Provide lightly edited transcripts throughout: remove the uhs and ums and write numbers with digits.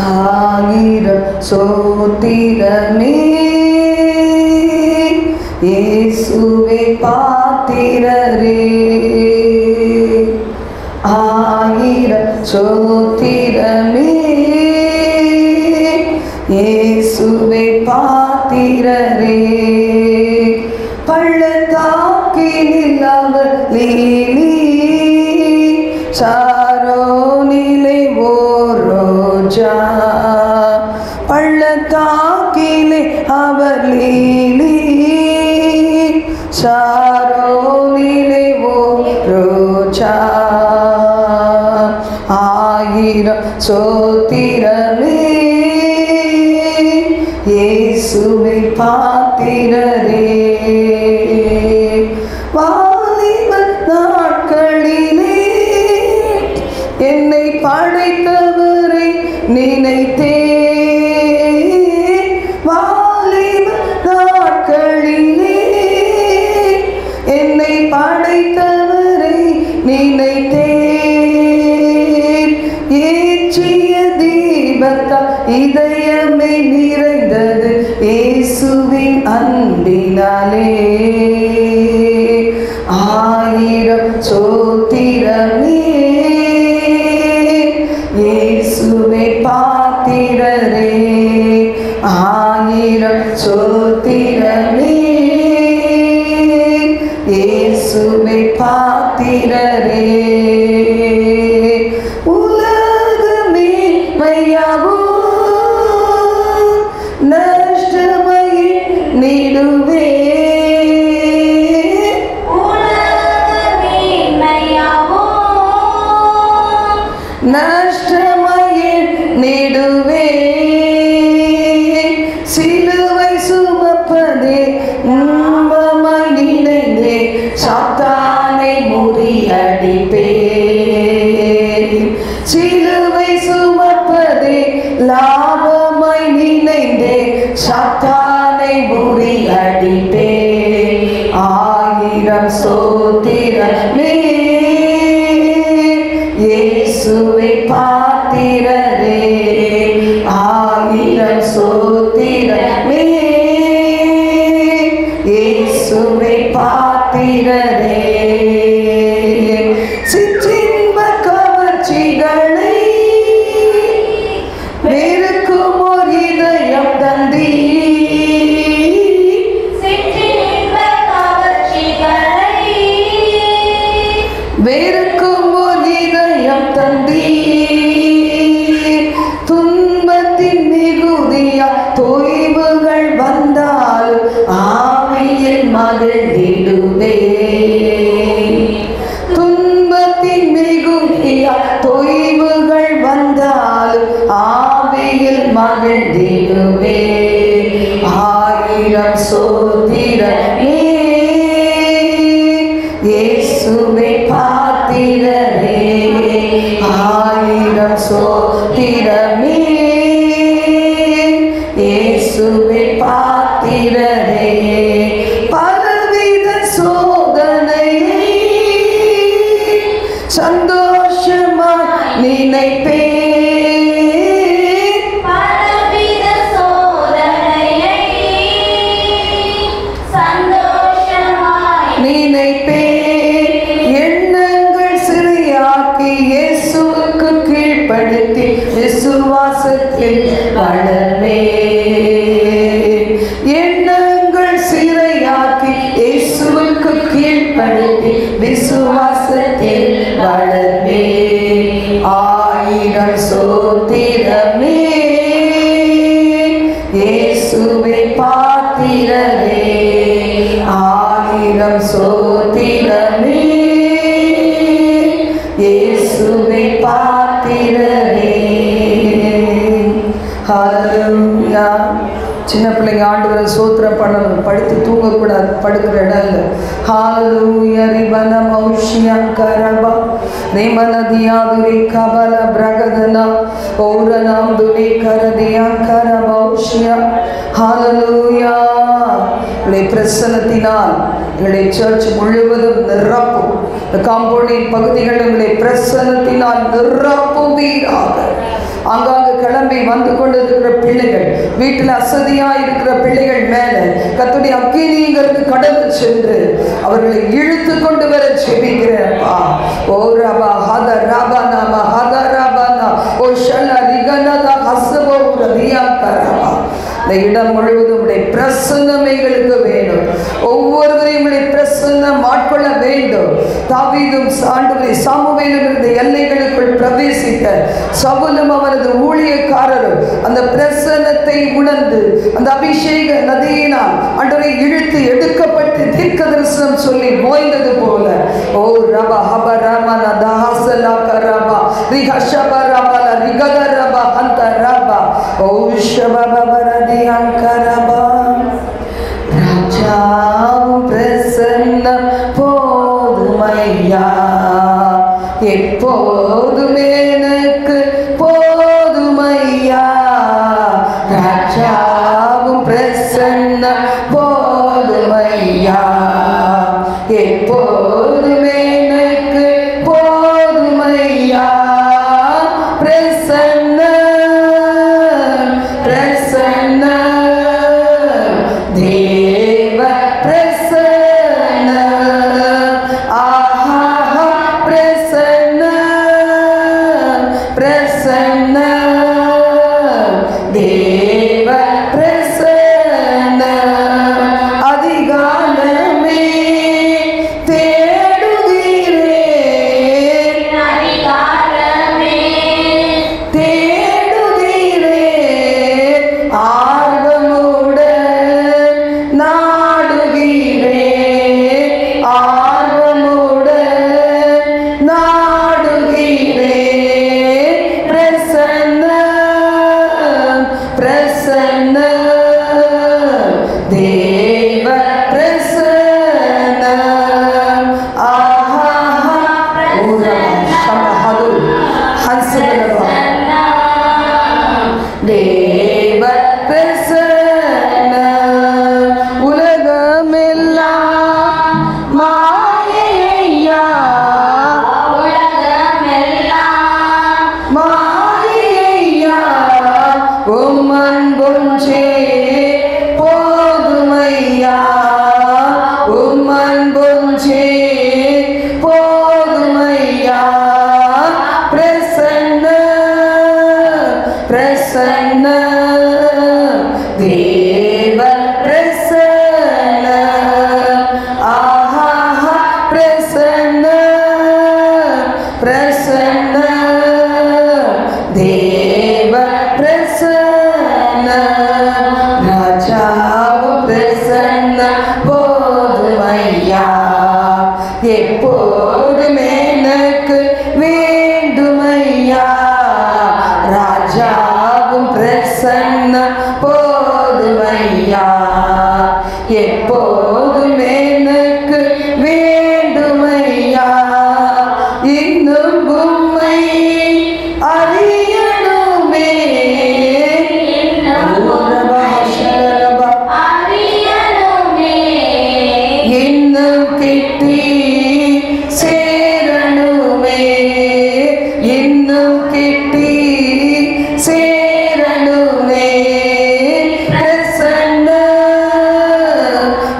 ஆயிரம் சோத்திரமே இயேசுவே பாத்திரரே. ஆயிரம் சோத்திரமே இயேசுவே பாத்திரரே. பள்ளத்தாக்கினில் அவர் லீலி சாரோனிலே ஓர் ரோஜா. பள்ளத்தாக்கிலே அவர் லீலி சாரோனிலே ஓர் ரோஜா. ஆயிரம் சோத்திரமே இயேசுவே பாத்திரரே. வாலிப நாட்களிலே என்னை படைத்தவரை நினைத்தே. வாலிப நாட்களிலே என்னை படைத்தவரை நினைத்தே. ஏற்றிய தீபத்தால் இதயமே நிறைந்தது இயேசுவின் அன்பினாலே. ஆயிரம் சோத்திரமே இயேசுவே பாத்திரரே. ஆயிரம் சோத்திரமே இயேசுவே பாத்திரரே. உலகமே மையாவோ நஷ்டமையை நீடுவே. நஷ்டமையில் நீடுவே. சிலுவை சுமப்பதே இன்பமாய் நினைந்தே சாத்தானை முறியடிப்பே. சிலுவை சுமப்பதே லாபமாய் நினைந்தே சாத்தானை முறியடிப்பே. ஆயிரம் சோத்திரமே இயேசுவே பாத்திரரே. ஆயிரம் சோத்திரமே இயேசுவே பாத்திரரே. சிற்றின்ப கவர்ச்சிகளை வெறுக்கும் ஓர் இதயம் தந்தீ. வெறுக்கும் ஓர் இதயம் தந்தீ. துன்பத்தின் மிகுதியா தொய்வுகள் வந்தாலும் ஆவியில் மகிழ்ந்திடுவே. துன்பத்தின் மிகுதியா தொய்வுகள் வந்தாலும் ஆவியில் மகிழ்ந்திடுவே. ஆயிரம் சோத்திரமே இயேசுவே பாத்திரரே. ஆயிரம் சோத்திரமே இயேசுவே பாத்திரரே. பலவித சோதனையை சந்தோஷமாய் நினைப்பே. நினைப்பே. எண்ணங்கள் சிறையாக்கி இயேசுவுக்கு கீழ்ப்படுத்தி விசுவாசத்தில் வளர்வே. எண்ணங்கள் சிறையாக்கி இயேசுவுக்கு கீழ்ப்படுத்தி விசுவாசத்தில் வளர்வே. ஆயிரம் சோத்திரமே இயேசுவே பாத்திரரே. ஆயிரம் சோத்திரமே இயேசுவே பாத்திரரே. ஹல்லேலூயா. சின்ன பிள்ளைங்க ஆண்டவரை சோத்திரம் பண்ணணும். படுத்து தூங்கக்கூடாது. படுக்கிற இடம் இல்லை. ஹல்லேலூயா. ரிபன மௌஷியா கரபா ரிமனதியாதுரி கபல பிரகதனா ஓரனாம் துரி கரதியா கரபௌஷியா. ஹல்லேலூயா. பிரசன்னத்தினால் எங்களுடைய சர்ச் முழுவதும் நிரப்பும். காம்பவுண்டின் பகுதிகள் உங்களை பிரசன்னத்தினால் நிரப்புவீராக. அங்காங்கு கிளம்பி வந்து கொண்டிருக்கிற பிள்ளைகள், வீட்டில் அசதியாக இருக்கிற பிள்ளைகள் மேலே கர்த்தருடைய அக்கினிங்கிறது கடந்து சென்று அவர்களை இழுத்து கொண்டு வர ஜெபிக்கிறேன்ப்பா. ஓ ரபா ஹத ரபா நாம ஹத ரபா நா ஓ ஷல்ல ரிகனதா ஹஸ்ஸபோ ரபியா கரபா. இந்த இடம் முழுவதும் உடைய பிரசன்னம் எங்களுக்கு வேண்டும். ஒவ்வொருவரையும் உடைய பிரசன்னம் ஆட்கொள்ள வேண்டும். தாவீதும் ஆண்டவரே சாமுவேலும் இருந்த எல்லைகளுக்குள் பிரவேசிக்க சவுலும் அவரது ஊழியக்காரரும் அந்த பிரசன்னத்தை உணர்ந்து அந்த அபிஷேக நதியினால் ஆண்டவரை இழுத்து எடுக்கப்பட்டு தீர்க்க தரிசனம் சொல்லி மோய்ந்தது போல ஓ ரபா ஹப ரமன தஹசலா கரபா ரிஹஷப ரபல ரிகத ரபா அந்த ரபா ஓ ஷபபரதி அங்கரபா. ராஜாவும் பிரசன்னம் போதுமையா, எப்போதுமே எனக்கு போதுமையா. ராஜாவும் பிரசன்னம் போதுமையா, எப்போதுமே எனக்கு போதுமையா. பிரசன்ன பிரசன்ன தேவ பிரசன்ன ஆஹா பிரசன்ன பிரசன்ன தேவ பிரசன்ன. அதிகாலமே தேடுகிறேன், அதிகாலமே தேடுகிறேன், ஆர்வமுடன் நாடுகிறேன், ஆர்வமுடன் நாடுகிறேன். பிரசன்ன பிரசன்ன தேவ பிரசன்ன ஆஹா ஷமஹது ஹன்சலபா தேவ பிரசன்ன. உலகமெல்லாம் மாயையா, உலகமெல்லாம் மாயையா, உம் அன்பொன்றே போதுமையா, உம் அன்பொன்றே போதுமையா. பிரசன்ன பிரசன்ன தேவ பிரசன்ன ஆஹா பிரசன்ன பிரசன்ன தேவ பிரசன்ன. ராஜாவும் பிரசன்ன போதுமையா, எப்போதுமே எனக்கு வேண்டுமையா. ராஜாவும் பிரசன்ன போதுமையா, எப்போதுமே எனக்கு வேண்டுமையா. இன்னும் உம்மை அறியணுமே, இன்னும் கிட்டி சேரணுமே, இன்னும் கிட்டி சேரணுமே. பிரசன்ன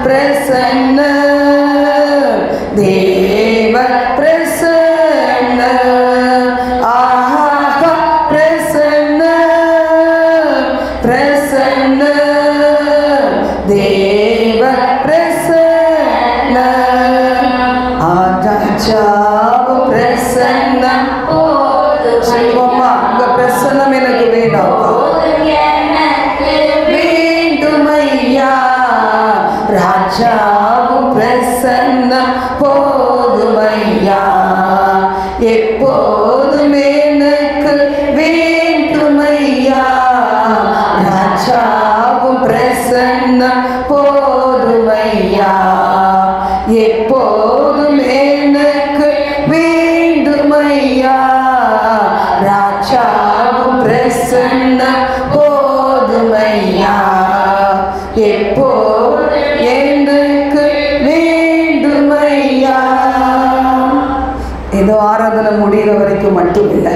பிரசன்ன தேவ பிரசன்ன ஆஹா பிரசன்ன பிரசன்ன தேவ பிரசன்ன. ராஜாவும் பிரசன்னம் சொல்லுவோமா, உங்க பிரசன்னம் எனக்கு வேண்டாம், வேண்டுமையா. ராஜாவும் பிரசன்னம் போதுமையா, எப்போதுமே எனக்கு வேண்டுமையா. ராஜாவும் பிரசன்னம் போதுமையா, எப்போதுமே எனக்கு வேண்டுமையா. ராஜாவும் பிரசன்னம் போதுமையா, எப்போது எனக்கு வேண்டுமையா. ஆராதனை முடிகிற வரைக்கும் மட்டும் இல்லை,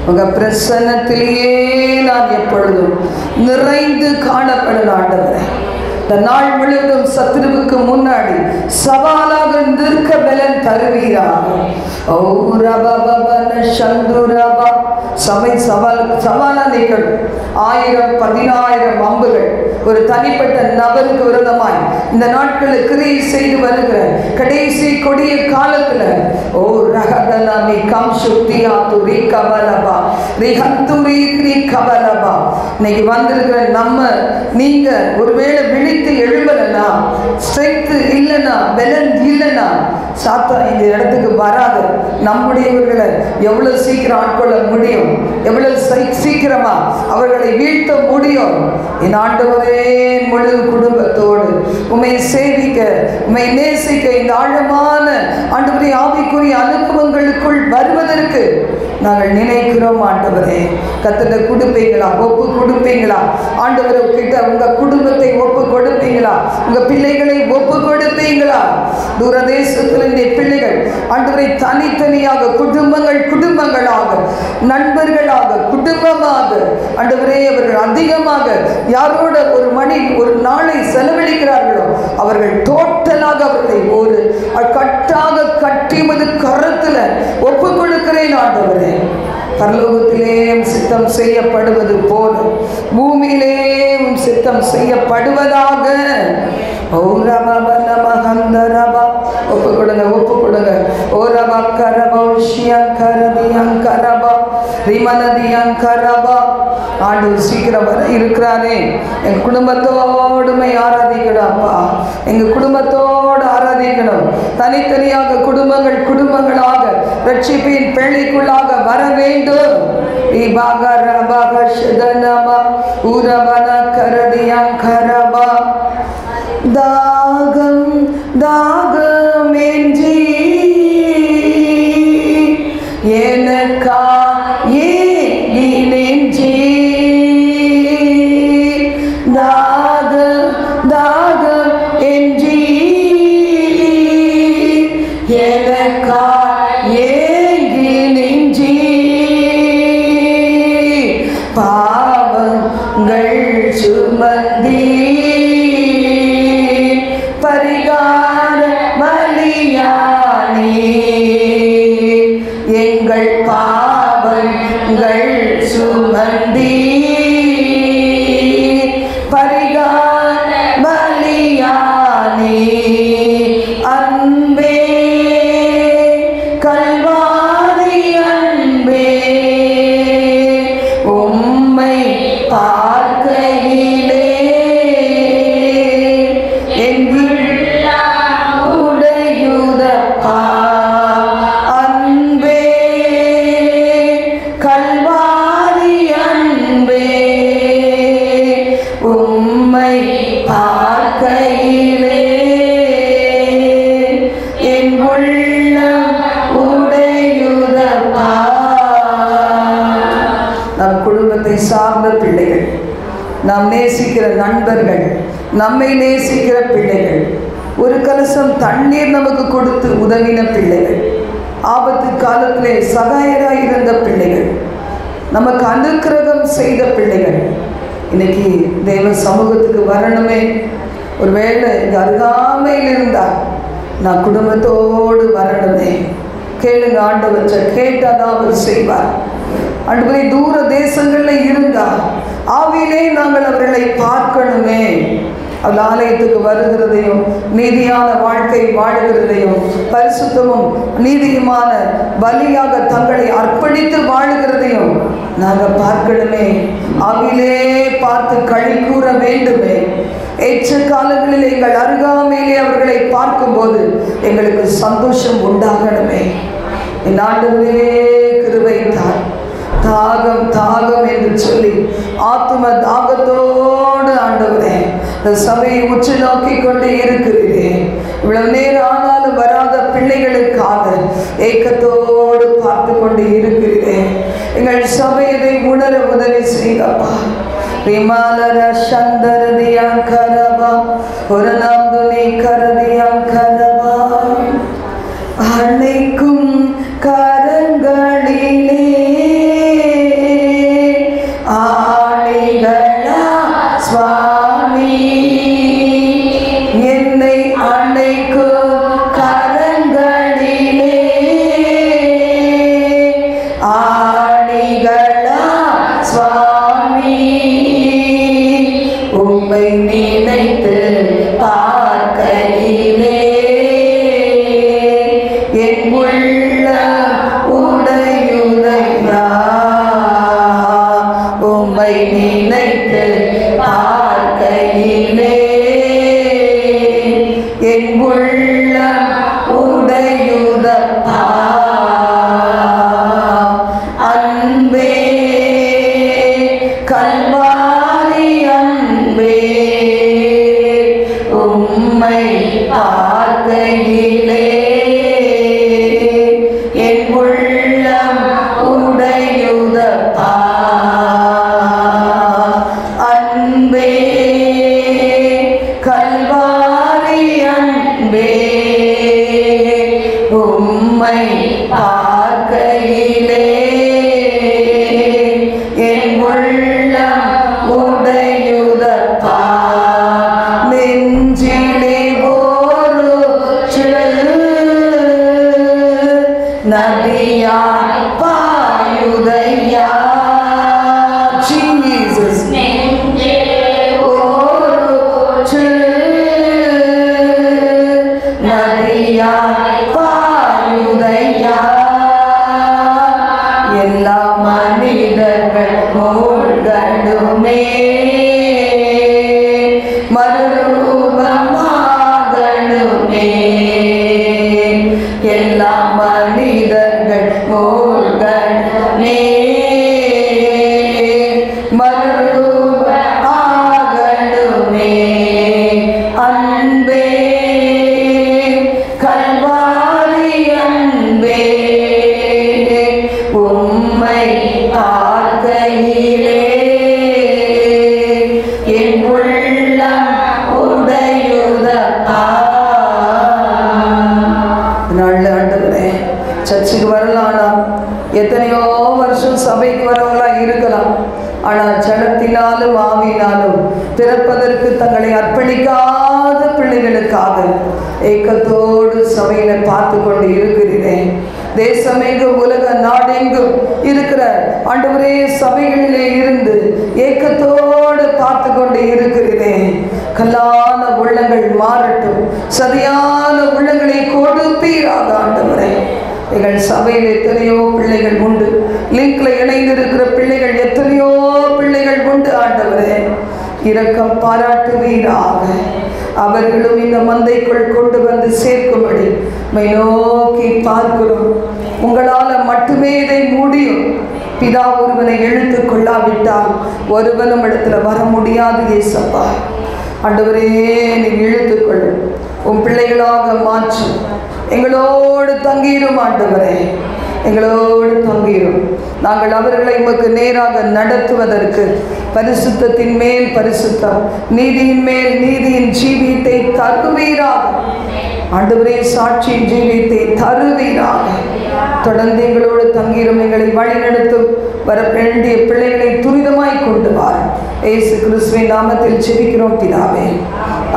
உங்கள் பிரசன்னத்திலேயே நான் எப்பொழுதும் நிறைந்து காணப்படும் ஆண்டவரே. இந்த நாள் முழுவதும் சத்துருவுக்கு முன்னாடி சவாலாக நிற்க பலன் தருவீராக. ஓ ரபா பபன சந்துரபா சபை சவாலா நிற்கணும். 1000 10,000 அம்புகள் ஒரு தனிப்பட்ட நபருக்கு விரோதமாய் இந்த நாட்களில் கிரியை செய்து வருகிற கடைசி கொடிய காலத்தில் ஓ ரகதலமி கம் சுக்தியா துரி கபலபா ரிஹந்துரி ரி கபலபா இன்னைக்கு வந்திருக்கிற நீங்க ஒருவேளை விழித்து எழும்பலனா, ஸ்ட்ரென்த் இல்லைனா, பலன் இல்லைனா சாத்தா இந்த இடத்துக்கு வராது. நம்முடையவர்களை எவ்வளவு சீக்கிரம் ஆட்கொள்ள முடியும், எவ்வளவு சீக்கிரமா அவர்களை வீழ்த்த முடியும். என் ஆண்டவரே, முழு குடும்பத்தோடு உம்மை சேவிக்க, உம்மை நேசிக்க, இந்த ஆழமான ஆண்டவரே ஆவிக்குரிய அனுபவங்களுக்குள் வருவதற்கு நாங்கள் நினைக்கிறோம். ஆண்டவரே, கத்தனை கொடுப்பீங்களா, ஒப்பு கொடுப்பீங்களா? ஆண்டவரை கிட்ட உங்க குடும்பத்தை ஒப்பு கொடுப்பீங்களா? உங்க பிள்ளைகளை ஒப்பு கொடுப்பீங்களா? தூரதேசத்தில் பிள்ளைகள் ஆண்டவரை தனித்தனியாக குடும்பங்களாக நண்பர்களாக குடும்பமாக ஆண்டவரே அவர்கள் அதிகமாக யாரோட ஒரு நாளை செலவழிக்கிறார்களோ அவர்கள் டோட்டலாக அவர்களை ஒரு கட்டாக கட்டிமது கரத்துல ஒப்பு கொடுக்கிறேன். ஆண்டவரே, பரலோகத்திலே சித்தம் செய்யப்படுவது போல பூமியிலே சித்தம் செய்யப்படுவதாக. ஒப்பு கொடுங்க, ஒப்பு கொடுங்க. ஓ ரபா கரபா கரபா ரிமனதியங்கரபா. ஆண்டவர் சீக்கிரம் வர இருக்கிறானே. எங்கள் குடும்பத்தோடுமை ஆராதிக்கணும்ப்பா, எங்கள் குடும்பத்தோடு ஆராதிக்கணும். தனித்தனியாக குடும்பங்களாக ரட்சிப்பின் பேழைக்குள்ளாக வர வேண்டும். தாகம் தாகம் என்றி எனக்கா ஏ நெஞ்சி தாகம் தாகம் என்றி எனக்கா ஏங்கி நெஞ்சி பாவங்கள் சுமந்தி பரிகார பலியானே எங்கள் பாவங்கள் சுமந்தி பரிகார பலியானே அன்பே கல்வாரி அன்பே உம்மை பார்க்கையிலே சார்ந்த பிள்ளைகள், நாம் நேசிக்கிற நண்பர்கள், நம்மை நேசிக்கிற பிள்ளைகள், ஒரு கலசம் தண்ணீர் நமக்கு கொடுத்து உதவின பிள்ளைகள், ஆபத்து காலத்திலே சகாயராய் இருந்த பிள்ளைகள், நமக்கு அனுக்கிரகம் செய்த பிள்ளைகள் இன்னைக்கு தேவ சமூகத்துக்கு வரணுமே. ஒருவேளை இங்கே அருகாமையில் இருந்தால் நான் குடும்பத்தோடு வரணுமே. கேளுங்க, ஆண்டவற்றை கேட்டாதான் அவர் செய்வார். ஆண்டவரே, தூர தேசங்களில் இருந்தால் ஆவியிலே நாங்கள் அவர்களை பார்க்கணுமே. அவள் ஆலயத்துக்கு வருகிறதையும் நீதியான வாழ்க்கை வாழுகிறதையும் பரிசுத்தமும் நீதியுமான பலியாக தங்களை அர்ப்பணித்து வாழுகிறதையும் நாங்கள் பார்க்கணுமே. ஆவியிலே பார்த்து களி கூற வேண்டுமே. ஏற்ற காலங்களில் எங்கள் அருகாமையிலே அவர்களை பார்க்கும்போது எங்களுக்கு சந்தோஷம் உண்டாகணுமே. என் ஆண்டவரே, கிருபை தான். தாகம் தாகம் என்று சொல்லி ஆத்தும தாகத்தோடு ஆண்டவரே இந்த சபையை உற்று நோக்கி கொண்டு இருக்கிறேன். இவ்வளவு நேரம் ஆனாலும் வராத பிள்ளைகளுக்காக ஏக்கத்தோடு பார்த்து கொண்டு இருக்கிறேன். எங்கள் சபையை உணர உதவி செய்யப்பா. விமாலர சந்தரதியாங்கரபா ஒரு நம்புனி கரதியாங்கரபா அன்னைக்கும் கர பார்க்கையிலே என் உள்ளம் உடையுதப்பா. நெஞ்சிலே ஒரு நதியாய் பாயுதையா. Jesus. நதியாய் பாயுதையா. எல்லா மனிதர்கள் மூழ்கடுமே மறுரூபமாகணுமே. எல்லா மனிதர்கள் மூழ்கடுமே மறுரூபமாகணுமே. அன்பே கல்வாரி அன்பே உம்மை பார்க்கையிலே என் உள்ளம் உடையுதப்பா. ஆண்டவரே, சர்ச்சுக்கு வரலாம், எத்தனையோ வருஷம் சபைக்கு வரவங்களா இருக்கலாம். ஆனால் ஜனத்தினாலும் ஆவியினாலும் பிறப்பதற்கு தங்களை அர்ப்பணிக்காத பிள்ளைகளுக்காக ஏக்கத்தோடு சபையில பார்த்து கொண்டு இருக்கிறேன். தேசமெங்கும் உலக நாடெங்கும் இருக்கிற ஆண்டவரே சபைகளிலே இருந்து ஏக்கத்தோடு பார்த்து கொண்டு இருக்கிறேன். கல்லான உள்ளங்கள் மாறட்டும், சதியான உள்ளங்களை கொடுப்பீராக ஆண்டவரே. எங்கள் சபையில் எத்தனையோ பிள்ளைகள் உண்டு, லிங்க்ல இணைந்திருக்கிற பிள்ளைகள் எத்தனையோ பிள்ளைகள் உண்டு ஆண்டவரே. இரக்கம் பாராட்டுவீராக. அவர்களும் இந்த மந்தைக்குள் கொண்டு வந்து சேர்க்கும்படி மை நோக்கி பார்க்கிறோம். உங்களால் மட்டுமே இதை முடியும். பிதா ஒருவனை இழுத்து கொள்ளாவிட்டால் ஒருவனும் இடத்துல வர முடியாது. ஏசப்பா ஆண்டவரே, நீ இழுத்துக்கொள், உன் பிள்ளைகளாக மாற்று. எங்களோடு தங்கிரும் ஆண்டவரே, எங்களோடு தங்கிரும். நாங்கள் அவர்களை உமக்கு நேராக நடத்துவதற்கு பரிசுத்தத்தின் மேல் பரிசுத்தம், நீதியின் மேல் நீதியின் ஜீவியத்தை தருவீராக ஆண்டவரே. சாட்சியின் ஜீவியத்தை தருவீராக. தொடர்ந்து எங்களோடு தங்கிரும், எங்களை வழிநடத்தும். வர வேண்டிய பிள்ளைகளை துரிதமாய் கொண்டு வார். இயேசு கிறிஸ்துவின் நாமத்தில் ஜெபிக்கிறோம் பிதாவே.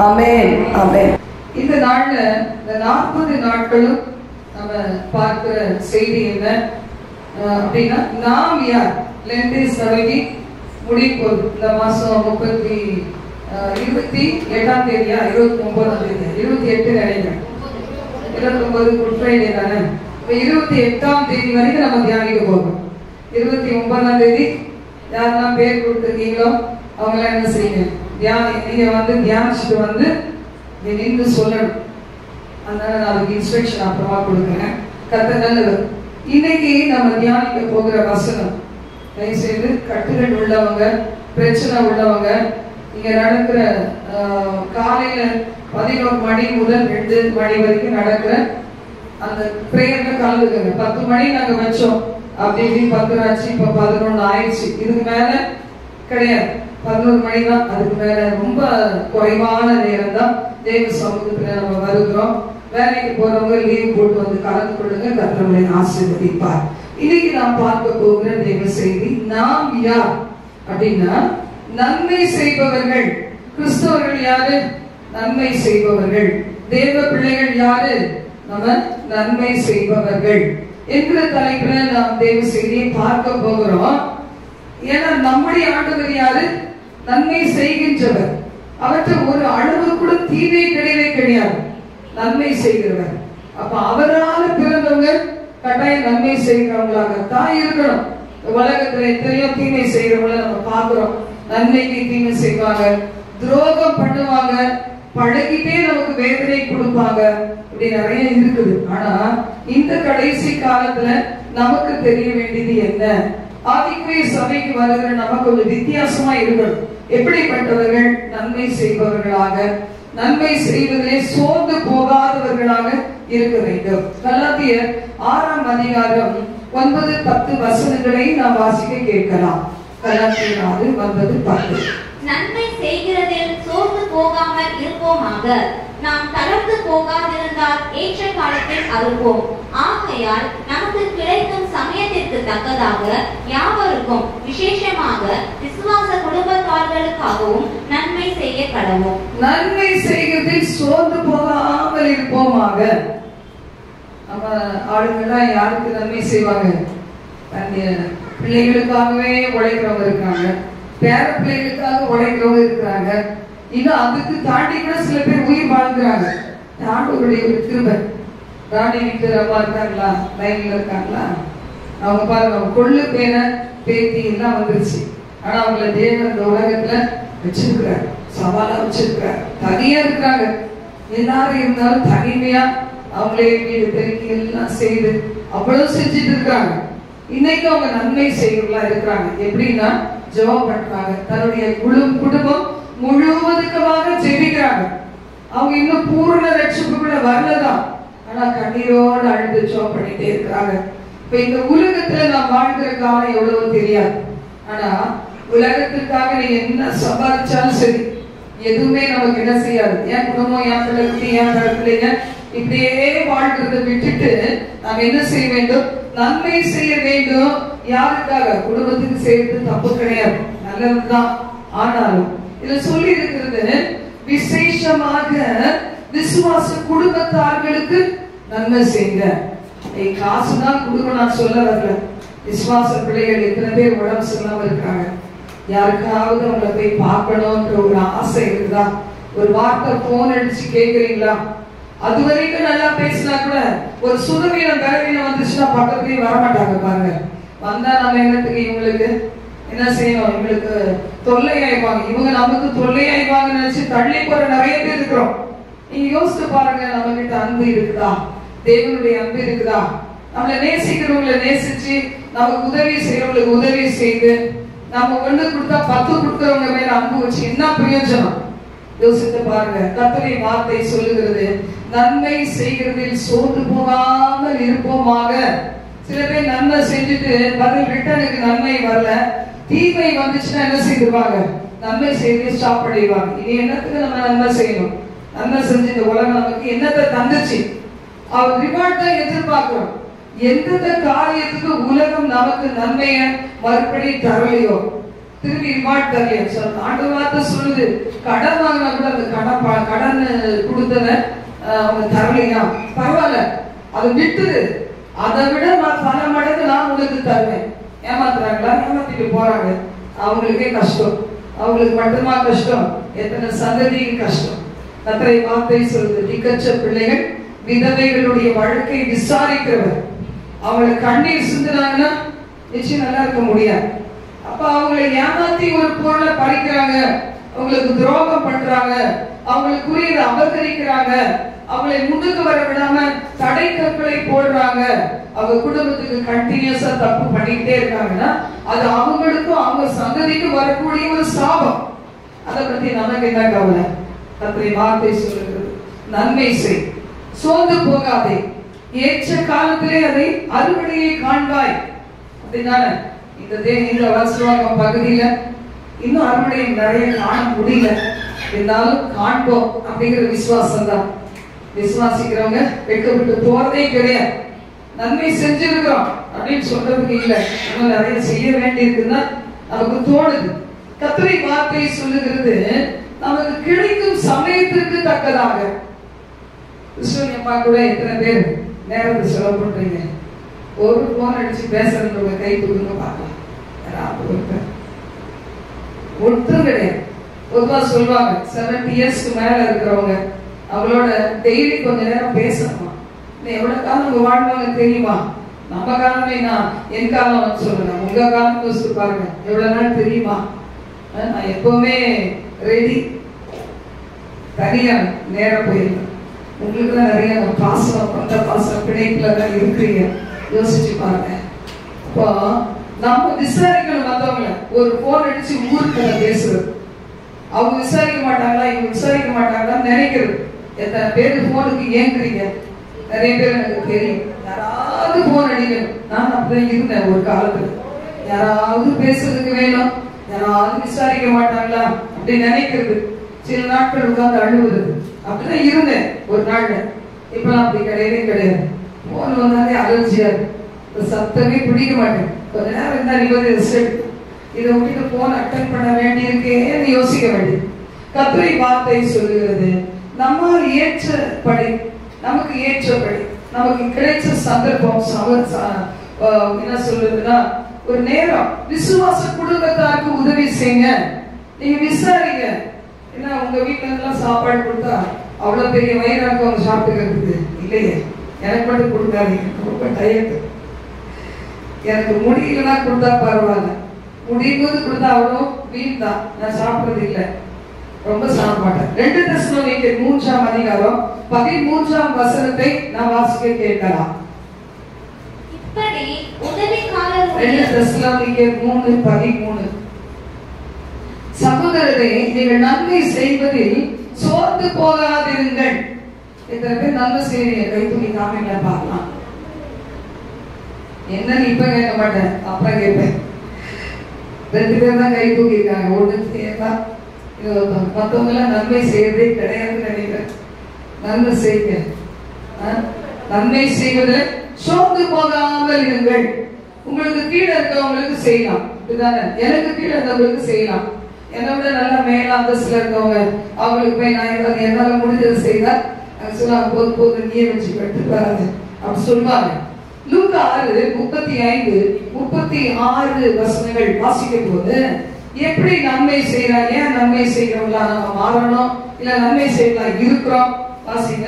ஆமென், ஆமென். இந்த நாள்ல இந்த 40 நாட்களும் நம்ம பார்க்கிற செய்தி என்ன அப்படின்னா, நாம் யார் லென்டிஸ் தொடங்கி முடிப்போது. இந்த மாசம் 28ஆம் தேதியா 29ஆம் தேதியா 28 நினைக்கிறேன். 29 குட் ஃப்ரைடே தானே. 28ஆம் தேதி வரைக்கும் நம்ம தியானிக்க போகிறோம். 29ஆம் தேதி யாரெல்லாம் பேர் கொடுத்துருக்கீங்களோ அவங்களாம் என்ன செய்யுங்க, நீங்க வந்து தியானிச்சுட்டு வந்து நின்று சொல்லணும். அதனால நான் அதுக்கு இன்ஸ்ட்ரக்ஷன் அப்புறமா கொடுக்குறேன். கர்த்தர் நல்லவர். இன்னைக்கு நம்ம தியானிக்க போகிற வசனம், தயவுசெய்து கட்டுகள் உள்ளவங்க, பிரச்சனை உள்ளவங்க, இங்க நடக்கிற காலையில 11 மணி முதல் 2 மணி வரைக்கும் நடக்கிற அந்த பிரேயர்ல கலந்துக்கங்க. 10 மணி நாங்க வச்சோம், அப்படி இப்படி 10 ஆச்சு, இப்ப 11 ஆயிடுச்சு. இதுக்கு மேல கிடையாது, 11 மணி தான். அதுக்கு மேல ரொம்ப குறைவான நேரம் தான் தேவ சமூகத்துல நம்ம வருகிறோம். வேலைக்கு போறவங்க லீவ் போட்டு வந்து கலந்து கொள்ளுங்க. கர்த்தரை ஆசீர்வதிப்பார். இன்னைக்கு நாம் பார்க்க போகிற தேவ செய்தி, நாம் யார் அப்படின்னா நன்மை செய்பவர்கள். கிறிஸ்தவர்கள் யாரு? நன்மை செய்பவர்கள். தேவ பிள்ளைகள் யாரு? நம்ம நன்மை செய்பவர்கள் என்கிற தலைப்புல நாம் தேவ செய்தியை பார்க்க போகிறோம். ஏன்னா நம்முடைய ஆண்டவர் யாரு? நன்மை செய்கின்றவர். அவற்றை ஒரு அளவு கூட தீமை கிடையவே கிடையாது. நன்மை செய்கிறவர். அப்ப அவரால் பிறந்தவங்க கட்டாயம் நன்மை செய்கிறவங்களாகத்தான் இருக்கணும். உலகத்துல எத்தனையோ தீமை செய்கிறவங்கள நம்ம பார்க்கிறோம். நன்மைக்கு தீமை செய்வாங்க, துரோகம் பண்ணுவாங்க, பழகிட்டே நமக்கு வேதனை கொடுப்பாங்க. இப்படி நிறைய இருக்குது. ஆனா இந்த கடைசி காலத்துல நமக்கு தெரிய வேண்டியது என்ன? ஆவிக்குரிய சபைக்கு வருகிற நமக்கு ஒரு வித்தியாசமா இருக்கணும். எப்படிப்பட்டவர்கள்? நன்மை செய்பவர்களாக, நன்மை செய்வதிலே சோர்ந்து போகாதவர்களாக இருக்க வேண்டும். கலாத்தியர் 6ஆம் அதிகாரம் 9-10 வசனங்களை நாம் வாசிக்க கேட்கலாம். கலாத்தியர் 6:9-10. நன்மை செய்கிறதில் சோர்ந்து போகாமல் இருப்போமாக. நாம் தளர்ந்து போகாதிருந்தால் ஏற்ற காலத்தில் அறுப்போம். ஆகையால் நமக்கு கிடைக்கும் சமயத்திற்கு தக்கதாக யாவருக்கும் விசேஷமாக விசுவாச குடும்பத்தார்களுக்காகவும் நன்மை செய்ய கடவோம். நன்மை செய்கிறதில் சோர்ந்து போகாமல் இருப்போமாக. நம்ம ஆளுங்கெல்லாம் யாருக்கு நன்மை செய்வாங்க? தன்னுடைய பிள்ளைகளுக்காகவே உழைக்கிறவங்க இருக்காங்க, பேர பிள்ளைகளுக்காக உழைக்கிறவங்க இருக்கிறாங்க, இன்னும் அதுக்கு தாண்டி கூட சில பேர் உயிர் வாழ்ந்துறாங்க. ஆண்டவருடைய ஒரு கிருபை. ராணி விக்டர் அம்மா இருக்காங்களா, லைன்ல இருக்காங்களா? அவங்க பாருங்க, அவங்க கொள்ளு பேர பேத்தி எல்லாம் வந்துருச்சு. ஆனா அவங்கள தேவன் இந்த உலகத்துல வச்சிருக்கிறார், சவாலா வச்சிருக்கிறார். தனியா இருக்கிறாங்க. எல்லாரும் இருந்தாலும் தனிமையா அவங்களே வீடு பெருக்கி எல்லாம் செய்து அவ்வளவு செஞ்சுட்டு இருக்காங்க. இன்னைக்கு அவங்க நன்மை செய்யறவங்களா இருக்கிறாங்க. எப்படின்னா ஜெபம் பண்றாங்க, தன்னுடைய குடும்பம் முழுவதுக்காக ஜெபிக்கிறாங்க. அவங்க இன்னும் பூர்ண ரட்சிப்புக்குள்ள வரலதான், ஆனா கண்ணீரோடு அழுது ஜெபம் பண்ணிட்டே இருக்கிறாங்க. இப்ப இந்த உலகத்துல நான் வாழ்கிற காலம் எவ்வளவு தெரியாது. ஆனா உலகத்திற்காக நீ என்ன சம்பாதிச்சாலும் சரி, எதுவுமே நமக்கு என்ன செய்யாது. என் குடும்பம், என் பிள்ளைக்கு, என் பிள்ளைங்க இப்படியே வாழ்கிறத விட்டுட்டு நாம் என்ன செய்ய வேண்டும்? நன்மை செய்ய வேண்டும். யாருக்காக? குடும்பத்துக்கு செய்யறது தப்பு கிடையாது, நல்லதுதான். ஆனாலும் இதுல சொல்லி இருக்கிறது விசேஷமாக விசுவாச குடும்பத்தார்களுக்கு நன்மை செய்யுங்க. காசுதான் கொடுக்கணும் நான் சொல்ல வரல. விசுவாச பிள்ளைகள் எத்தனை பேர் உடம்பு சொல்லாம இருக்காங்க. யாருக்காவது அவங்களை போய் பார்க்கணும்ன்ற ஒரு ஆசை இருக்குதா? ஒரு வார்த்தை போன் அடிச்சு கேட்கறீங்களா? அது வரைக்கும் நல்லா பேசினா கூட ஒரு சுகவீனம் பலவீனம் வந்துச்சுன்னா பக்கத்துலயே வரமாட்டாங்க. பாருங்க, வந்தா நம்ம என்னத்துக்கு இவங்களுக்கு என்ன செய்யணும்? இவங்களுக்கு தொல்லையாயிப்பாங்க, இவங்க நமக்கு தொல்லையாயிப்பாங்கன்னு நினைச்சு தள்ளி போற நிறைய பேர் இருக்கிறோம். நீங்க யோசித்து பாருங்க, நம்ம கிட்ட அன்பு இருக்குதா? தேவனுடைய அன்பு இருக்குதா? நம்மளை நேசிக்கிறவங்களை நேசிச்சு, நமக்கு உதவி செய்யறவங்களுக்கு உதவி செய்து, நம்ம ஒண்ணு கொடுத்தா 10 கொடுக்கறவங்க மேல அன்பு வச்சு என்ன பிரயோஜனம்? யோசித்து பாருங்க. கர்த்தருடைய வார்த்தை சொல்லுகிறது, நன்மை செய்கிறதில் சோர்ந்து போகாமல் இருப்போமாக. சில பேர் நன்மை செஞ்சுட்டு பதில் ரிட்டனுக்கு நன்மை வரல, தீமை வந்துச்சுன்னா என்ன செய்வாங்க? நன்மை செய்து ஸ்டாப் பண்ணிடுவாங்க. இனி என்னத்துக்கு நம்ம நன்மை செய்யணும்? நன்மை செஞ்சு இந்த உலகம் நமக்கு என்னத்தை தந்துச்சு? அவர் ரிவார்ட் தான் எதிர்பார்க்கிறோம். எந்தெந்த காரியத்துக்கு உலகம் நமக்கு நன்மைய மறுபடி தரலையோ, திரும்பி ரிவார்ட் தரலையோ, ஆண்டு வார்த்தை சொல்லுது, கடன் வாங்கினா கூட அந்த கடன் கொடுத்தத அவங்க தரலையா, பரவாயில்ல, அதை விட்டுது, அதை விட பல மடங்கு நான் உங்களுக்கு தருவேன். ஏமாத்துறாங்களா? ஏமாத்திட்டு போறாங்க. அவங்களுக்கே கஷ்டம், அவங்களுக்கு மட்டுமா கஷ்டம்? எத்தனை சந்ததிக்கு கஷ்டம்? கர்த்தருடைய வார்த்தை சொல்லுது, திக்கற்ற பிள்ளைகள் விதவைகளுடைய வழக்கை விசாரிக்கிறவர். அவங்களை கண்ணீர் சிந்துனாங்கன்னா நிச்சயம் நல்லா இருக்க முடியாது. அப்ப அவங்களை ஏமாத்தி ஒரு பொருளை பறிக்கிறாங்க, அவங்களுக்கு துரோகம் பண்றாங்க, அவங்களுக்குரிய அபகரிக்கிறாங்க, அவங்களை முன்னுக்கு வர விடாம தடை கற்களை போடுறாங்க, அவங்க குடும்பத்துக்கு கண்டினியூஸா தப்பு பண்ணிக்கிட்டே இருக்காங்கன்னா அது அவங்களுக்கும் அவங்க சந்ததிக்கும் வரக்கூடிய ஒரு சாபம். அதை பத்தி நமக்கு என்ன கவலை? கர்த்தருடைய வார்த்தை சொல்லுகிறது, நன்மை செய், சோர்ந்து போகாதே, ஏற்ற காலத்திலே அதை அறுவடையை காண்பாய். அப்படின்னால இந்த வசனம் பகுதியில இன்னும் அறுவடையை நிறைய காண முடியல, இருந்தாலும் காண்போம் அப்படிங்கிற விசுவாசம் தான். விசுவாசிக்கிறவங்க வெட்கப்பட்டு போறதே கிடையாது. நன்மை செஞ்சிருக்கிறோம் அப்படின்னு சொல்றதுக்கு இல்லை, இன்னும் நிறைய செய்ய வேண்டியிருக்குன்னா நமக்கு தோணுது. கர்த்தருடைய வார்த்தை சொல்லுகிறது, நமக்கு கிடைக்கும் சமயத்திற்கு தக்கதாக. கிறிஸ்துவ கூட எத்தனை பேர் நேரத்தை செலவு பண்றீங்க? ஒரு போன் அடிச்சு பேசுறவங்க கை தூக்குங்க பார்க்கலாம். ஒருத்தரும் கிடையாது. பொதுவா சொல்லுவாங்க 70 இயர்ஸ்க்கு மேல இருக்கிறவங்க அவங்களோட டெய்லி கொஞ்ச நேரம் பேசணுமா. எவ்வளவு காலம் வாழ்வாங்க தெரியுமா? நம்ம காலமே, நான் என் காலம் சொல்லுங்க, உங்க காலம் யோசிச்சு பாருங்க, எவ்வளவு நாள் தெரியுமா? நான் எப்பவுமே ரெடி, தனியா நேரம் போயிருக்கேன். உங்களுக்கு தான் நிறைய பாசம், கொண்ட பாசம், பிணைப்புல தான் இருக்கிறீங்க. யோசிச்சு பாருங்க. இப்போ நம்ம விசாரிக்கணும் மற்றவங்களை. ஒரு போன் அடிச்சு ஊருக்கு பேசுறது, அவங்க விசாரிக்க மாட்டாங்களா, இவங்க விசாரிக்க மாட்டாங்களான்னு நினைக்கிறது. எத்தனை பேர் போனுக்கு ஏங்குறீங்க? நிறைய பேர் எனக்கு தெரியும். யாராவது போன் அடிக்கணும். நான் அப்படிதான் இருந்தேன் ஒரு காலத்துல. யாராவது பேசுறதுக்கு வேணும், யாராவது விசாரிக்க மாட்டாங்களா அப்படி நினைக்கிறது. சில நாட்கள் உட்கார்ந்து அழுவுது. அப்படிதான் இருந்தேன் ஒரு நாள்ல. இப்பெல்லாம் அப்படி கிடையவே. போன் வந்தாலே அலர்ஜியா இருக்கு, சத்தமே பிடிக்க மாட்டேன். கொஞ்ச நேரம் இருந்தா நிம்மதி ரெஸ்ட் எடுத்து இதை விட்டு போன் அட்டன் பண்ண வேண்டியிருக்கேன்னு யோசிக்க வேண்டியது. கர்த்தரின் வார்த்தை சொல்லுகிறது, நம்மால் ஏற்றபடி, நமக்கு ஏற்றபடி, நமக்கு கிடைச்ச சந்தர்ப்பம் என்ன சொல்லுதுன்னா, ஒரு நேரம் விசுவாச குடும்பத்தாருக்கு உதவி செய்யுங்க. நீங்க விசாரிங்க. ஏன்னா உங்க வீட்டுல எல்லாம் சாப்பாடு கொடுத்தா அவ்வளவு பெரிய வயிறாக்கு அவங்க சாப்பிட்டுக்கிறது இல்லையே. எனக்கு மட்டும் கொடுக்காதீங்க, ரொம்ப டயர்டு. எனக்கு முடியலன்னா கொடுத்தா பரவாயில்ல, முடியும் போது கொடுத்தா அவ்வளோ வீண் தான். நான் சாப்பிடுறது இல்லை, ரொம்ப சாப்பிட மாட்டேன். 2 தெசலோனிக்கேயர் 3ஆம் அதிகாரம் 13ஆம் வசனத்தை நான் வாசிக்க கேட்கலாம். இப்படி உதவிக்காரருடைய 2 தெசலோனிக்கேயர் 3:13. சகோதரரே, நீங்கள் நன்மை செய்வதில் சோர்ந்து போகாதிருங்கள். எத்தனை பேர் நன்மை செய்வீங்க? கை தூக்கி காமிங்களா பார்க்கலாம். என்னன்னு இப்ப கேட்க மாட்டேன், அப்புறம் கேட்பேன். 2 பேர் தான் கை தூக்கி இருக்காங்க. ஒண்ணு தேவா, மற்றவங்க எல்லாம் நன்மை செய்யறதே கிடையாதுன்னு நினைக்கிறேன். நன்மை செய்யுங்க. நன்மை செய்வதில் சோர்ந்து போகாமல் இருங்கள். உங்களுக்கு கீழே இருக்கவங்களுக்கு செய்யலாம், இதுதானே. எனக்கு கீழே இருந்தவங்களுக்கு செய்யலாம். என்னை விட நல்லா மேல அந்தஸ்துல இருக்கவங்க அவங்களுக்கு போய் நான் ஏதாவது என்னால முடிஞ்சது செய்தா சொல்லுவாங்க, போது நீயே வச்சு கட்டு வராது அப்படி சொல்லுவாங்க. லூக்கா 6:35-36 வசனங்கள் வாசிக்கும் போது எப்படி நன்மை செய்யலாம், ஏன் நன்மை செய்யறவங்களா நம்ம மாறணும், இல்ல நன்மை செய்யலாம் இருக்கிறோம். வாசிங்க.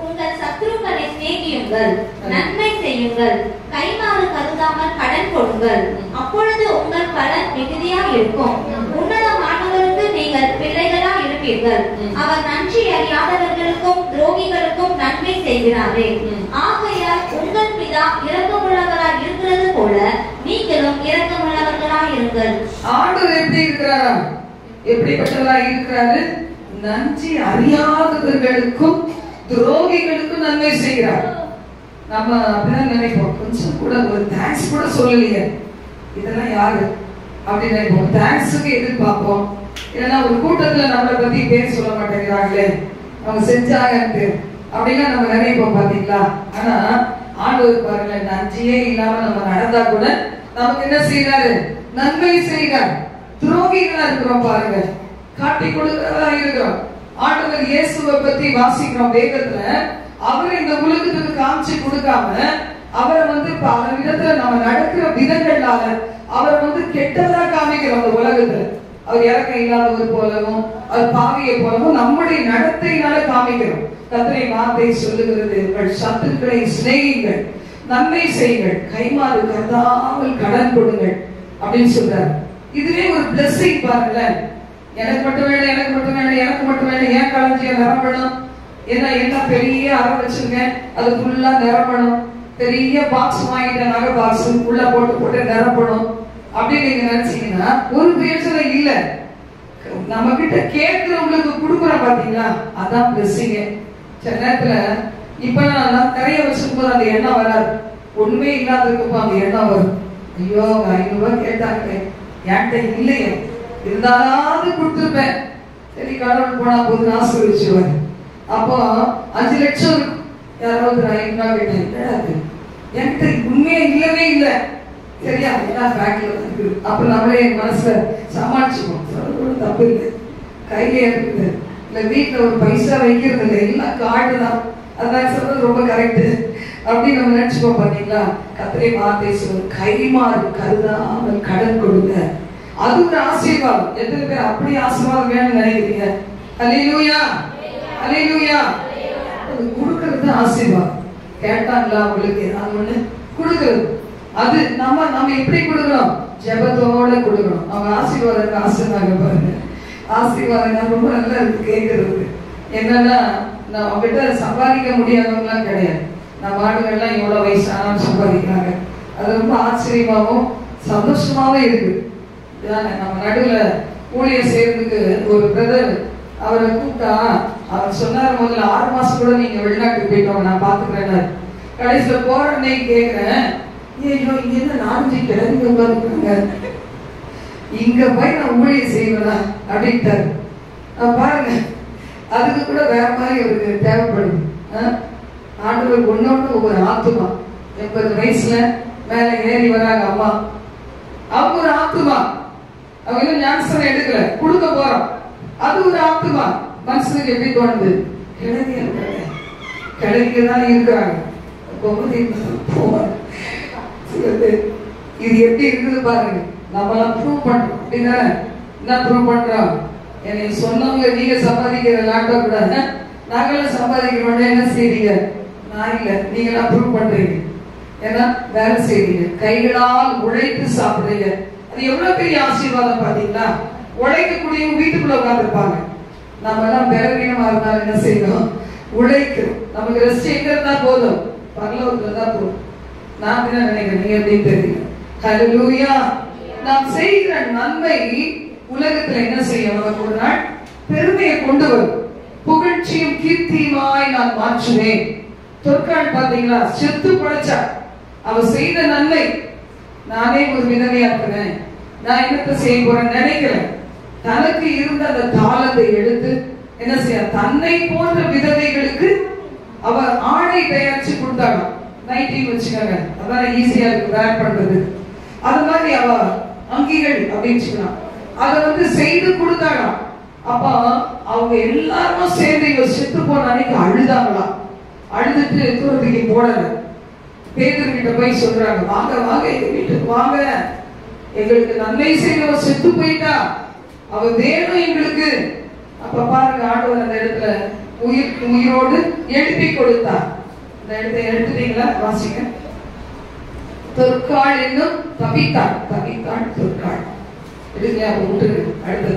உங்கள் சத்துருக்களை சிநேகியுங்கள், நன்மை செய்யுங்கள், கைமாறு கருதாமல் கடன் கொடுங்கள், அப்பொழுது உங்கள் பலன் மிகுதியா இருக்கும். உன்னதமானவருக்கு நீங்கள் பிள்ளைகளா இருப்பீர்கள். அவர் நன்றி அறியாதவர்களுக்கும் துரோகிகளுக்கும் நன்மை செய்கிறாரே. ஆகையால் உங்கள் பிதா இரக்கமுள்ளவராய் இருக்கிறது போல நீங்களும் இரக்கமுள்ளவர்களாய் இருங்கள். ஆண்டவர் எப்படி இருக்கிறாரா? எப்படிப்பட்டவரா இருக்கிறாரு? நன்றி அறியாதவர்களுக்கும் துரோகிகளுக்கும் நன்மை செய்கிறார். நம்ம அப்படிதான் நினைப்போம், கொஞ்சம் கூட ஒரு தேங்க்ஸ் கூட சொல்லலையே, இதெல்லாம் யாரு அப்படின்னு நினைப்போம். தேங்க்ஸுக்கு எதிர்பார்ப்போம். இல்லைன்னா ஒரு கூட்டத்துல நம்மளை பத்தி பேர் சொல்ல மாட்டேங்கிறாங்களே, அவங்க செஞ்சாங்கன்ட்டு அப்படின்னா நம்ம நினைப்போம், பாத்தீங்களா. ஆனா ஆண்டவர் பாருங்க, நன்றியே இல்லாம நம்ம நடந்தா கூட நமக்கு என்ன செய்யறாரு? நன்மை செய்கிறார். துரோகிகளா இருக்கிறோம் பாருங்க, காட்டி கொடுக்கிறதா இருக்கிறோம். ஆண்டவர் இயேசுவை பத்தி வாசிக்கிறோம் வேதத்துல. அவர் இந்த உலகத்துக்கு காமிச்சு கொடுக்காம அவரை பல விதத்துல நம்ம நடக்கிற விதங்களால அவரை கெட்டதா காமிக்கிறோம். அந்த உலகத்துல அவர் இறக்கம் இல்லாதவர் போலவும் அவர் பாவியை போலவும் நம்முடைய நடத்தையினால காமிக்கிறோம். கர்த்தரின் வார்த்தை சொல்லுகிறது, உங்கள் சத்துருக்களை சிநேகியுங்கள், நன்மை செய்யுங்கள், கைமாறு கருதாமல் கடன் கொடுங்கள் அப்படின்னு சொல்றாரு. இதுவே ஒரு பிளெஸிங் பாருங்களேன். எனக்கு மட்டும் வேணும், எனக்கு மட்டும் வேணும், எனக்கு மட்டும் வேணும், ஏன் களஞ்சியம் நிரம்பணும், என்ன பெரிய அறை வச்சிருக்கேன் அது ஃபுல்லா நிரம்பணும், பெரிய பாக்ஸ் வாங்கிட்ட நகை பாக்ஸ் உள்ள போட்டு நிரப்பணும் அப்படின்னு நீங்க நினைச்சீங்கன்னா ஒரு பிரயோஜனம் இல்ல. நம்ம கிட்ட கேட்கிறவங்களுக்கு கொடுக்குறோம் பாத்தீங்களா, அதான் பிளெஸிங். சில நேரத்துல இப்ப நான் நிறைய வச்சிருக்கும் போது அந்த எண்ணம் வராது, ஒண்ணுமே இல்லாததுக்கு அந்த எண்ணம் வரும். ஐயோ 500 ரூபாய் கேட்டாங்க, என்கிட்ட இல்லையே, இருந்தாலாவது கொடுத்துருப்பேன், சரி கடவுள் போனா போது ஆசீர்வதிச்சுருவாரு. அப்போ 5 லட்சம் யாராவது 500 ரூபாய் கேட்டேன், என்கிட்ட உண்மையே இல்லவே இல்லை, சரியா எல்லாம் பேங்க்ல இருக்கு. அப்ப நம்மளே மனசுல சமாளிச்சுப்போம், தப்பு இல்லை, கையில இருக்குது, இல்ல வீட்டுல ஒரு பைசா வைக்கிறது இல்லை, எல்லாம் கார்டு தான், அதான் சொல்றது ரொம்ப கரெக்ட் அப்படின்னு நம்ம நினைச்சுப்போம். பாத்தீங்களா, கர்த்தரின் வார்த்தை சொல்லுங்க, கைமாறு கருதாமல் கடன் கொடுங்க, அது ஒரு ஆசீர்வாதம். எத்தனை பேர் அப்படி ஆசீர்வாதம் வேணும்னு நினைக்கிறீங்க? அல்லேலூயா, அல்லேலூயா. அது கொடுக்கறது ஆசீர்வாதம். கேட்டாங்களா உங்களுக்கு ஏதாவது ஒண்ணு கொடுக்கறது, அது நம்ம எப்படி கொடுக்கணும்? ஜெபத்தோட கொடுக்கணும். அவங்க ஆசீர்வாதம் ஆசீர்வாதம் பாருங்க, ஆசீர்வாதம் ரொம்ப நல்லா இருக்கு கேட்கறது. என்னன்னா நான் அவங்ககிட்ட சம்பாதிக்க முடியாதவங்கலாம் கிடையாது. நம்ம ஆடுகள்லாம் எவ்வளவு வயசானாலும் சம்பாதிக்கிறாங்க. அது ரொம்ப ஆச்சரியமாவும் சந்தோஷமாவும் இருக்கு. நம்ம நடுவுல ஊழியர் செய்யறதுக்கு ஒரு பிரதர் அவரை கூப்பிட்டா அவர் சொன்னார், முதல்ல 6 மாசம் கூட நீங்க வெளிநாட்டுக்கு போயிட்டோம், நான் பாத்துக்கிறேன். கடைசியில போற அன்னைக்கு கேட்கிறேன், ஐயோ இங்க என்ன 4 கிழங்கு உட்காந்துருக்காங்க, இங்க போய் நான் ஊழியர் செய்வேனா அப்படின்ட்டாரு. பாருங்க, அதுக்கு கூட வேற மாதிரி ஒரு தேவைப்படுது. ஆண்டவர் ஒன்னொன்னு ஒவ்வொரு ஆத்துமா. 80 வயசுல மேல ஏறி வராங்க அம்மா, அவங்க ஒரு ஆத்துமா. அவங்க இன்னும் ஞானஸ்தானம் எடுக்கல, கொடுக்க போறோம். அது ஒரு ஆத்துமா. மனசுக்கு எப்படி தோணுது? கிழக்கிதான் இருக்கிறாங்க. இது எப்படி இருக்குது பாருங்க. நம்மளாம் ப்ரூவ் பண்றோம் அப்படின்னா என்ன ப்ரூவ் பண்றோம்? என்னை சொன்னவங்க நீங்க சம்பாதிக்கிற லேப்டாப் கூட நாங்களும் சம்பாதிக்கிறோம். என்ன செய்றீங்க? நான் இல்ல, நீங்களாம் ப்ரூவ் பண்றீங்க. ஏன்னா வேலை செய்றீங்க, கைகளால் உழைத்து சாப்பிடுறீங்க. அது எவ்வளவு பெரிய ஆசீர்வாதம் பாத்தீங்களா? உழைக்கக்கூடியவங்க வீட்டுக்குள்ள உட்காந்துருப்பாங்க. நம்ம எல்லாம் பலவீனமா இருந்தாலும் என்ன செய்யணும்? உழைக்கிறோம். நமக்கு ரெஸ்ட் எங்க இருந்தா போதும்? பரலோகத்துல தான் போதும். நான் என்ன நினைக்கிறேன், நீங்க எப்படின்னு தெரியல. ஹல்லேலூயா. நாம் செய்கிற நன்மை உலகத்துல என்ன செய்யும்? நமக்கு ஒரு நாள் பெருமையை கொண்டு வரும். புகழ்ச்சியும் கீர்த்தியுமாய் நான் மாற்றுவேன். தொற்கால் பாத்தீங்களா? செத்து படைச்சா அவ செய்த நன்மை. நானே ஒரு விதவையா இருக்கிறேன், நான் என்னத்தை செய்ய போறேன்னு நினைக்கிறேன். தனக்கு இருந்த அந்த தாளத்தை எடுத்து என்ன செய்ய, தன்னை போன்ற விதவைகளுக்கு அவ ஆடை தயாரிச்சு கொடுத்தாங்க. நைட்டின்னு வச்சுக்கோங்க, அதான் ஈஸியா இருக்கு வேர் பண்றது. அது மாதிரி அவ அங்கிகள் அப்படின்னு வச்சுக்கலாம், அதை செய்து கொடுத்தாங்க. அப்ப அவங்க எல்லாரும் சேர்ந்து இவ செத்து போன அன்னைக்கு அழுதாங்களாம். அழுதுட்டு தூரத்துக்கு போடல. பேதுருகிட்ட போய் சொல்றாங்க, வாங்க வாங்க எங்க வீட்டுக்கு வாங்க, எங்களுக்கு நன்மை செய்தவ செத்து போயிட்டா, அவ வேணும் எங்களுக்கு. அப்ப பாருங்க, ஆண்டவர் அந்த இடத்துல உயிரோடு எழுப்பி கொடுத்தார். இந்த இடத்தை எடுத்துட்டீங்களா? வாசிங்க. தொற்காள் என்னும் தபித்தாள், தபித்தாள் தொற்காள். அடுத்தது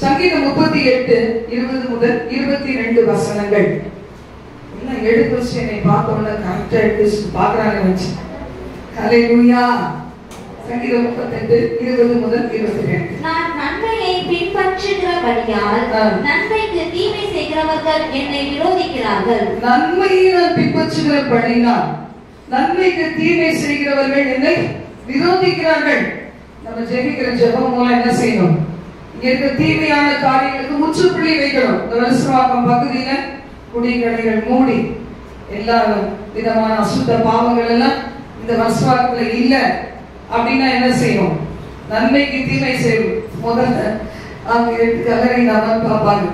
சங்கீதம் 38:20 முதல் 22 வசனங்கள். எடுத்து வச்சு என்னை பார்த்தோம்னா கரெக்டா எடுத்து பாக்குறாங்க வச்சு. ஹல்லேலூயா. சங்கீதம் 38:20 முதல் 22. நான் நன்மையை பின்பற்றுகிறபடியால் நன்மைக்கு தீமை செய்கிறவர்கள் என்னை விரோதிக்கிறார்கள். நன்மையை நான் பின்பற்றுகிறபடியால் நன்மைக்கு தீமை செய்கிறவர்கள் என்னை விரோதிக்கிறார்கள். நம்ம ஜெபிக்கிற ஜெபம் மூலம் என்ன செய்யணும்? இங்க இருக்க தீமையான காரியங்களுக்கு முற்றுப்புள்ளி வைக்கணும். இந்த வருஷவாக்கம் பகுதியில குடிக்கடைகள் மூடி எல்லா விதமான அசுத்த பாவங்கள் எல்லாம் இந்த வருஷவாக்கத்துல இல்ல அப்படின்னா என்ன செய்யணும்? நன்மைக்கு தீமை செய்யும். முதல்ல அவங்க கல்லறை நான் பார்ப்பாங்க,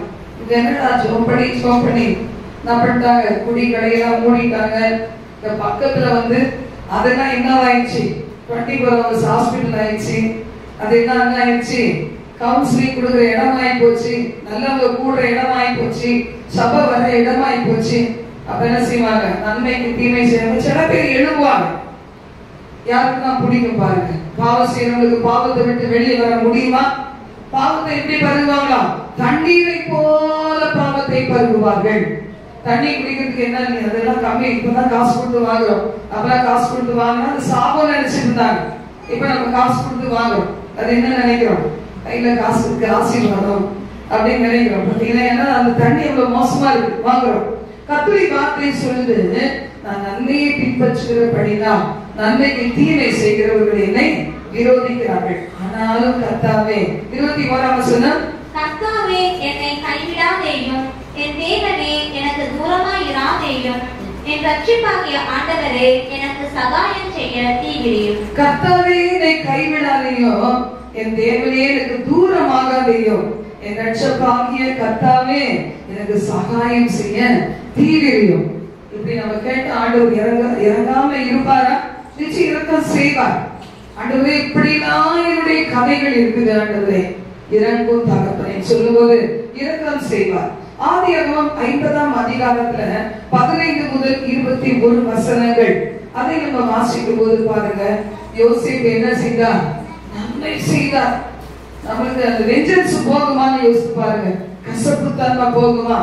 இது என்னடா சோப்படி சோப்படி என்ன பண்ணிட்டாங்க, குடிக்கடையெல்லாம் மூடிட்டாங்க. இந்த பக்கத்துல அதெல்லாம் என்ன ஆயிடுச்சு, 24 hours ஹாஸ்பிட்டல் ஆயிடுச்சு. அது என்ன ஆயிடுச்சு, கவுன்சிலிங் கொடுக்குற இடமாயி போச்சு, நல்லவங்க கூடுற இடமாயி போச்சு, சபை வர இடமாயி போச்சு. அப்ப என்ன செய்வாங்க? நன்மைக்கு தீமை செய்யணும். சில பேர் எழுதுவாங்க. யாருக்குதான் பிடிக்கும் பாருங்க, பாவம் செய்யறவங்களுக்கு பாவத்தை விட்டு வெளியே வர முடியுமா? பாவத்தை எப்படி பருகுவாங்களாம்? தண்ணீரை போல பாவத்தை பருகுவார்கள். தண்ணி குடிக்கிறதுக்கு என்ன, அதெல்லாம் கம்மி, இப்பதான் காசு கொடுத்து வாங்குறோம். அப்பெல்லாம் காசு கொடுத்து வாங்கினா அது சாபம் நினைச்சிட்டு இருந்தாங்க. இப்ப நம்ம காசு கொடுத்து வாங்குறோம். அது என்ன நினைக்கிறோம்? கையில காசு இருக்கு, ஆசீர்வாதம் அப்படின்னு நினைக்கிறோம். பாத்தீங்கன்னா ஏன்னா அந்த தண்ணி எவ்வளவு மோசமா இருக்கு, வாங்குறோம். கர்த்தருடைய வார்த்தை சொல்லுது, நான் நன்மையை பின்பற்றுகிறபடிதான் நன்மைக்கு தீமை செய்கிறவர்கள் என்னை விரோதிக்கிறார்கள். ஆனாலும் கர்த்தாவே, 21ஆம் வசனம், கர்த்தாவே என்னை கைவிடாதேயும், என் தேவனே எனக்கு தூரமாய் இராதேயும், என் ரட்சிப்பாகிய ஆண்டவரே எனக்கு சகாயம் செய்ய தீவிரியும். கர்த்தாவே என்னை கைவிடாதேயோ, என் தேவனே எனக்கு தூரமாகாதேயோ, என் ரட்சிப்பாகிய கர்த்தாவே எனக்கு சகாயம் செய்ய தீவிரியும். இப்படி நம்ம கேட்ட ஆண்டவர் இறங்காம இருப்பாரா? நிச்சயம் இரக்கம் செய்வார். ஆண்டவரே இப்படிலாம் என்னுடைய கதைகள் இருக்குது, ஆண்டவரே இறங்கும் தகப்பனை சொல்லும்போது இரக்கம் செய்வார். ஆதியாகமம் 50ஆம் அதிகாரத்துல 15 முதல் 21 வசனங்கள். அதை நம்ம வாசிக்கும் போது பாருங்க, யோசேப்பு என்ன செய்தார்? நன்மை செய்தார். நம்மளுக்கு அந்த வெஞ்சன்ஸ் போகுமான்னு யோசித்து பாருங்க, கசப்பு தன்மை போகுமா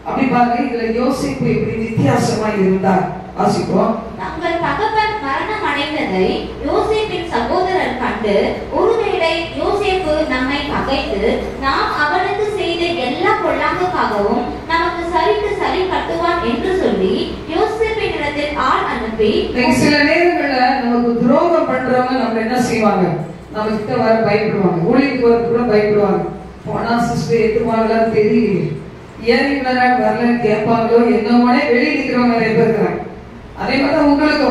அப்படி பாருங்க. இதுல யோசிப்பு எப்படி வித்தியாசமா இருந்தார் வாசிப்போம். தங்கள் தகப்பன் மரணம் அடைந்ததை யோசேப்பின் சகோதரர் கண்டு, ஒருவேளை யோசேப்பு நம்மை பகைத்து நாம் அவனுக்கு செய்த எல்லா பொல்லாங்குக்காகவும் நமக்கு சரிக்கு சரி கட்டுவான் என்று சொல்லி யோசேப்பின் இடத்தில் ஆள் அனுப்பி. சில நேரங்கள்ல நமக்கு துரோகம் பண்றவங்க நம்ம என்ன செய்வாங்க? நம்ம கிட்ட வர பயப்படுவாங்க, ஊழியத்துக்கு வர கூட பயப்படுவாங்க. போனா சிஸ்டர் ஏற்றுவாங்களான்னு தெரியல, ஏன் இவ்வளவு நாள் வரலன்னு கேட்பாங்களோ என்னமோனே வெளியே நிற்கிறவங்க நிறைய பேர் இருக்கிறாங்க. அதே மாதிரி உங்களுக்கு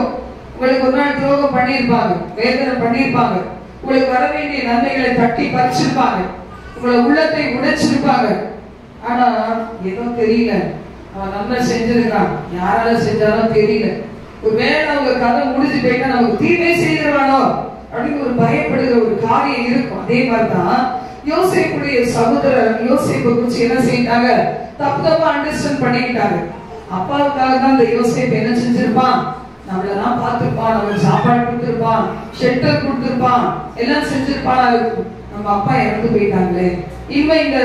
ஒரு நாள் துரோகம் பண்ணியிருப்பாங்க, வேதனை பண்ணியிருப்பாங்க, உங்களுக்கு வர வேண்டிய நன்மைகளை தட்டி பறிச்சிருப்பாங்க, உங்களை உள்ளத்தை உடைச்சிருப்பாங்க. ஆனா ஏதோ தெரியல, அவன் நன்மை செஞ்சிருக்கான், யாரால செஞ்சாலும் தெரியல, ஒருவேளை அவங்க கதை முடிஞ்சு போயிட்டா நமக்கு தீமை செய்திருவானோ அப்படின்னு ஒரு பயப்படுகிற ஒரு காரியம் இருக்கும். அதே மாதிரிதான் யோசேப்புடைய சகோதரர் யோசேப்பை குறிச்சு என்ன செய்யிட்டாங்க, தப்பு அண்டர்ஸ்டாண்ட் பண்ணிக்கிட்டாங்க. அப்பாவுக்காக தான் இந்த யோசேப்பு என்ன செஞ்சிருப்பான், நம்மளெல்லாம் பார்த்திருப்பான், நமக்கு சாப்பாடு கொடுத்திருப்பான், ஷெல்டர் கொடுத்திருப்பான், எல்லாம் செஞ்சிருப்பான். நம்ம அப்பா இறந்து போயிட்டாங்களே, இவன் இந்த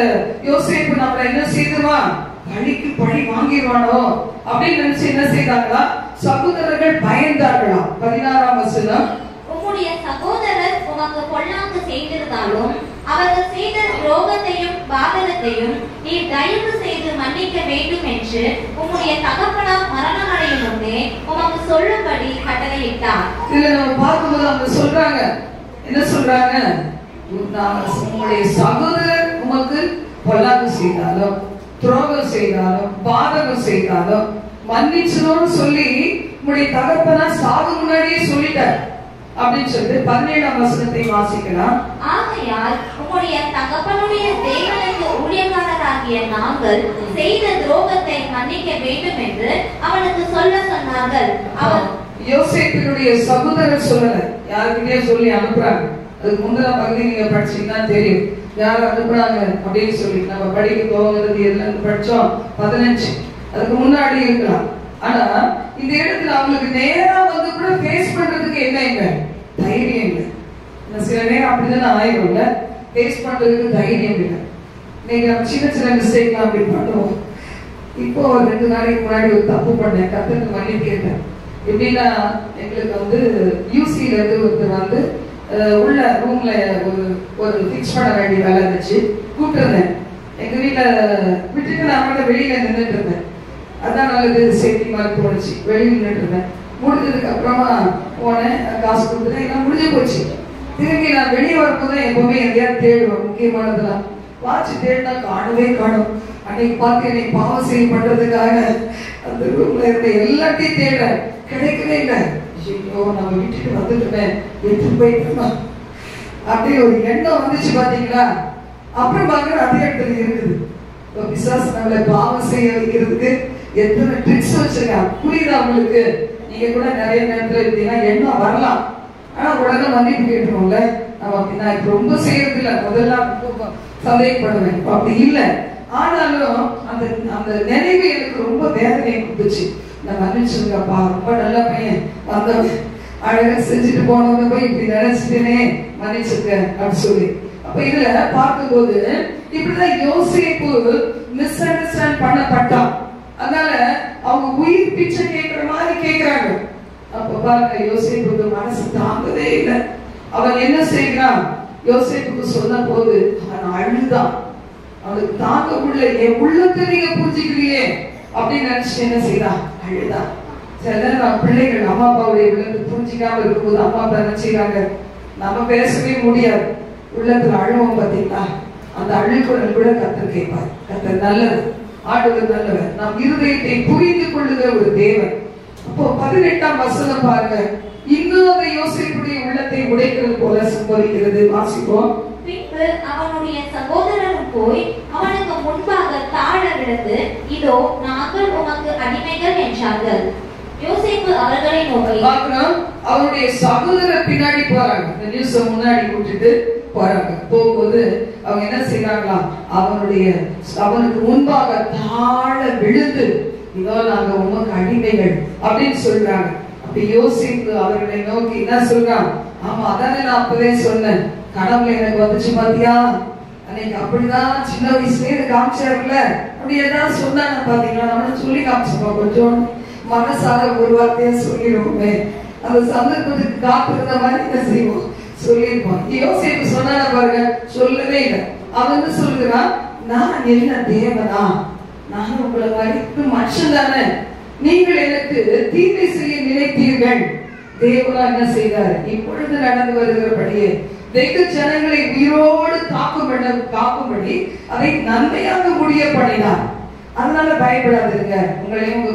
யோசேப்பு நம்மள என்ன செய்துவான், பழிக்கு பழி வாங்கிடுவானோ அப்படின்னு நினைச்சு என்ன செய்தாங்களா, சகோதரர்கள் பயந்தார்களா. 16ஆம் வசனம், உம்முடைய சகோதரர் உமக்கு பொல்லாங்கு செய்திருந்தாலும் அவர்கள் செய்த துரோகத்தையும் பாதகத்தையும் நீர் தயவு செய்து மன்னிக்க வேண்டும் என்று உம்முடைய தகப்பனார் மரணம் அடையும் முன்னே உமக்கு சொல்லும்படி கட்டளையிட்டார். இதுல நம்ம பார்க்கும்போது அவங்க சொல்றாங்க, என்ன சொல்றாங்க, உங்களுடைய சகோதரர் உமக்கு பொல்லாங்கு செய்தாலும் துரோகம் செய்தாலும் பாதகம் செய்தாலும் மன்னிச்சிரோன்னு சொல்லி உங்களுடைய தகப்பனா சாகு முன்னாடியே சொல்லிட்டார் அப்படின்னு சொல்லிட்டு 17ஆம் வசனத்தை வாசிக்கலாம். ஆகையால் உம்முடைய தகப்பனுடைய தேவனுக்கு ஊழியக்காரராகிய நாங்கள் செய்த துரோகத்தை மன்னிக்க வேண்டும் என்று அவனுக்கு சொல்ல சொன்னார்கள். அவர் யோசேப்பினுடைய சகோதரர் சொல்லல, யாருக்கிட்டே சொல்லி அனுப்புறாங்க. அதுக்கு முந்தின பகுதி நீங்க படிச்சீங்கன்னா தெரியும் யார் அனுப்புறாங்க அப்படின்னு சொல்லி. நம்ம படிக்க போகிறது எல்லாம் படிச்சோம் 15, அதுக்கு முன்னாடி இருக்கலாம். ஆனா இந்த இடத்துல அவங்களுக்கு நேரா வந்து கூட ஃபேஸ் பண்றதுக்கு என்ன இல்லை, தைரியம் இல்லை. சில நேரம் அப்படிதான் ஆயிடும்ல, ஃபேஸ் பண்றதுக்கு தைரியம் இல்லை. இன்னைக்கு நம்ம சின்ன மிஸ்டேக்லாம் அப்படி பண்ணுவோம். இப்போ 2 நாளைக்கு முன்னாடி ஒரு தப்பு பண்ணேன், கத்துக்கு மன்னிப்பு கேட்டேன். எப்படின்னா எங்களுக்கு வந்து யூசில இருந்து ஒருத்தர் வந்து உள்ள ரூம்ல ஒரு ஃபிக்ஸ் பண்ண வேண்டிய வேலை இருந்துச்சு, கூப்பிட்டுருந்தேன். எங்க வீட்டுல விட்டுட்டு நான் மட்டும் வெளியில நின்றுட்டு இருந்தேன். அதான் நல்லது சேஃப்டி மாதிரி தோணுச்சு, வெளியில் நின்றுட்டு இருந்தேன். முடிஞ்சதுக்கு அப்புறமா போனேன், காசு கொடுத்துட்டேன், எல்லாம் முடிஞ்சு போச்சு. திரும்பி நான் வெளியே வரும்போது எப்பவுமே எங்கேயாவது தேடுவேன், முக்கியமானதுலாம் வாட்சி தேடினா காணவே காணும். அன்னைக்கு பார்த்து என்னை பாவம் செய்ய பண்றதுக்காக அந்த ரூம்ல இருந்த எல்லாத்தையும் தேடுறேன், கிடைக்கவே இல்லை. ஐயோ நம்ம விட்டுட்டு வந்துட்டுமே, எடுத்து போயிட்டு அப்படி ஒரு எண்ணம் வந்துச்சு பாத்தீங்களா. அப்புறம் பார்க்குற அதே இடத்துல இருக்குது. பிசாசு நம்மளை பாவம் செய்ய வைக்கிறதுக்கு எத்தனை ட்ரிக்ஸ் வச்சிருக்காங்க, புரியுதா உங்களுக்கு? நீங்க கூட நிறைய நேரத்துல இருந்தீங்கன்னா எண்ணம் வரலாம், ஆனா உடனே மன்னிப்பு கேட்டுருவோம்ல. நம்ம நான் இப்ப ரொம்ப செய்யறது இல்லை, முதல்ல சந்தேகப்படுவேன், அப்படி இல்லை. ஆனாலும் அந்த அந்த நினைவு எனக்கு ரொம்ப வேதனையை கொடுத்துச்சு. நான் மன்னிச்சிருங்கப்பா, ரொம்ப நல்ல பையன், வந்தவன் அழகா செஞ்சுட்டு போனவங்க போய் இப்படி நினைச்சிட்டேனே, மன்னிச்சிருக்க அப்படின்னு சொல்லி. அப்ப இதுல பார்க்கும்போது இப்படிதான் யோசேப்பு மிஸ் அண்டர்ஸ்டாண்ட் பண்ணப்பட்டான். அதனால அவங்க உயிர் பிச்சை கேட்கிற மாதிரி கேட்கிறாங்க. அப்ப பாருங்க, யோசேப்புக்கு மனசு தாங்கவே இல்லை. அவன் என்ன செய்கிறான், யோசேப்புக்கு சொன்ன போது அவன் அழுதான். அவனுக்கு தாங்க முடியல, என் உள்ளத்தை நீங்க புரிஞ்சுக்கலையே அப்படின்னு நினைச்சு என்ன செய்யறான், அழுதான். சில நேரம் பிள்ளைகள் அம்மா அப்பாவுடைய உள்ளத்தை புரிஞ்சிக்காம இருக்கும்போது அம்மா அப்பா என்ன செய்யறாங்க, நம்ம பேசவே முடியாது, உள்ளத்துல அழுவோம் பாத்தீங்களா. அந்த அழுக்குறல் கூட கர்த்தர் கேட்பார். கர்த்தர் நல்லவர், ஆண்டவர் நல்லவர், நம் இருதயத்தை புரிந்து கொள்ளுகிற ஒரு தேவன். அப்போ 18ஆம் வசனம் பாருங்க, இன்னும் அந்த யோசேப்புடைய உள்ளத்தை உடைக்கிறது போல சம்பவிக்கிறது. வாசிப்போம். பின்பு அவனுடைய சகோதரரும் போய் அவனுக்கு முன்பாக தாழ விழுந்து, இதோ நாங்கள் உமக்கு அடிமைகள் என்றார்கள். யோசேப்பு அவர்களை நோக்கி, பார்க்கணும், அவருடைய சகோதரர் பின்னாடி போறாங்க, இந்த நியூஸ முன்னாடி விட்டுட்டு போறாங்க. போகும்போது அவங்க என்ன செய்யறாங்களா, அவனுக்கு முன்பாக தாழ விழுந்து, இதோ நாங்க உமக்கு அடிமைகள் அப்படின்னு சொல்றாங்க. அப்ப யோசிப்பு அவர்களை நோக்கி என்ன சொல்றான், ஆமா அதானே நான் அப்பவே சொன்னேன், கனவுல எனக்கு வந்துச்சு பாத்தியா, அன்னைக்கு அப்படிதான் சின்ன வயசுல காமிச்சாருல, அப்படி ஏதாவது சொன்னாங்க பாத்தீங்களா, நம்ம சொல்லி காமிச்சிருப்போம், கொஞ்சம் மனசார ஒரு வார்த்தையா சொல்லிடுவோமே, அந்த சந்தர்ப்பத்துக்கு காத்திருந்த மாதிரி என்ன செய்வோம், சொல்லியிருப்போம். யோசிப்பு சொன்னா பாருங்க, சொல்லவே இல்லை. அவன் சொல்லுகிறான், நான் என்ன தேவனா, நான் உங்களை மாதிரி மனுஷன் தானே, நீங்கள் எனக்கு தீமை செய்ய நினைத்தீர்கள். தேவனா என்ன செய்தார், இப்பொழுது நடந்து வருகிறபடியே வெகு ஜனங்களை உயிரோடு காக்கும்படி அதை நன்மையாக முடிய பண்ணினார். அதனால பயப்படாதீங்க. உங்களையும் உங்க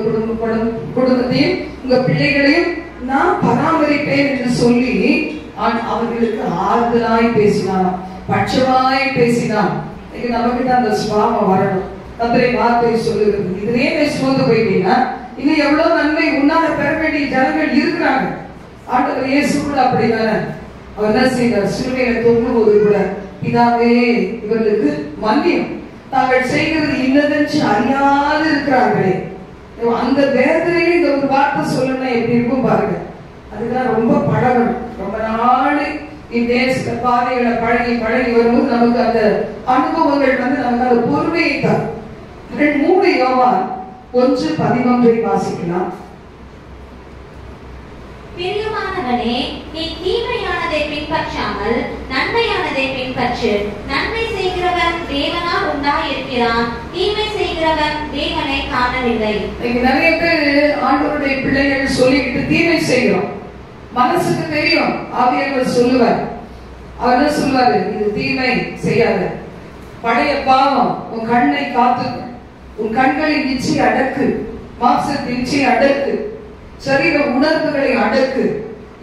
குடும்பத்தையும் உங்க பிள்ளைகளையும் நான் பராமரிப்பேன் என்று சொல்லி அவர்களுக்கு ஆறுதலாய் பேசினான், பட்சமாய் பேசினான். நமக்கிட்ட அந்த சுபாவம் வரணும். கர்த்தருடைய வார்த்தை சொல்லுகிறது. இதுலயே சோர்ந்து போயிட்டீங்கன்னா இன்னும் எவ்வளவு நன்மை உன்னால பெற வேண்டிய ஜனங்கள் இருக்கிறாங்க. ஆண்டவர் இயேசு கூட அப்படிதானே. அவர் என்ன செய்தார்? சிலுவையில தொங்கும் போது கூட பிதாவே இவர்களுக்கு மன்னியும், தாங்கள் செய்கிறது இன்னதென்று அறியாது இருக்கிறார்களே. அந்த வேதனையில இந்த ஒரு வார்த்தை சொல்லணும்னா எப்படி இருக்கும் பாருங்க. அதுதான் ரொம்ப பழகணும். ரொம்ப நாள் இந்த பாதைகளை பழகி வரும்போது நமக்கு அந்த அனுபவங்கள் நமக்கு அந்த பொறுமையை தரும். 3 யோவான் 1:11 வாசிக்கலாம். பிரியமானவனே, நீ தீமையானதை பின்பற்றாமல் நன்மையானதை பின்பற்று. நன்மை செய்கிறவன் தேவனால் உண்டாயிருக்கிறான், தீமை செய்கிறவன் தேவனை காணவில்லை. நிறைய பேர் ஆண்டவருடைய பிள்ளைகள் சொல்லிக்கிட்டு தீமை செய்கிறோம். மனசுக்கு தெரியும், ஆவியானவர் சொல்லுவார். அவர் என்ன சொல்லுவாரு? இது தீமை செய்யாத, பழைய பாவம், உன் கண்ணை காத்து, உன் கண்களின் இச்சை அடக்கு, மாம்சத்தின் இச்சை அடக்கு, சரீர உணர்வுகளை அடக்கு.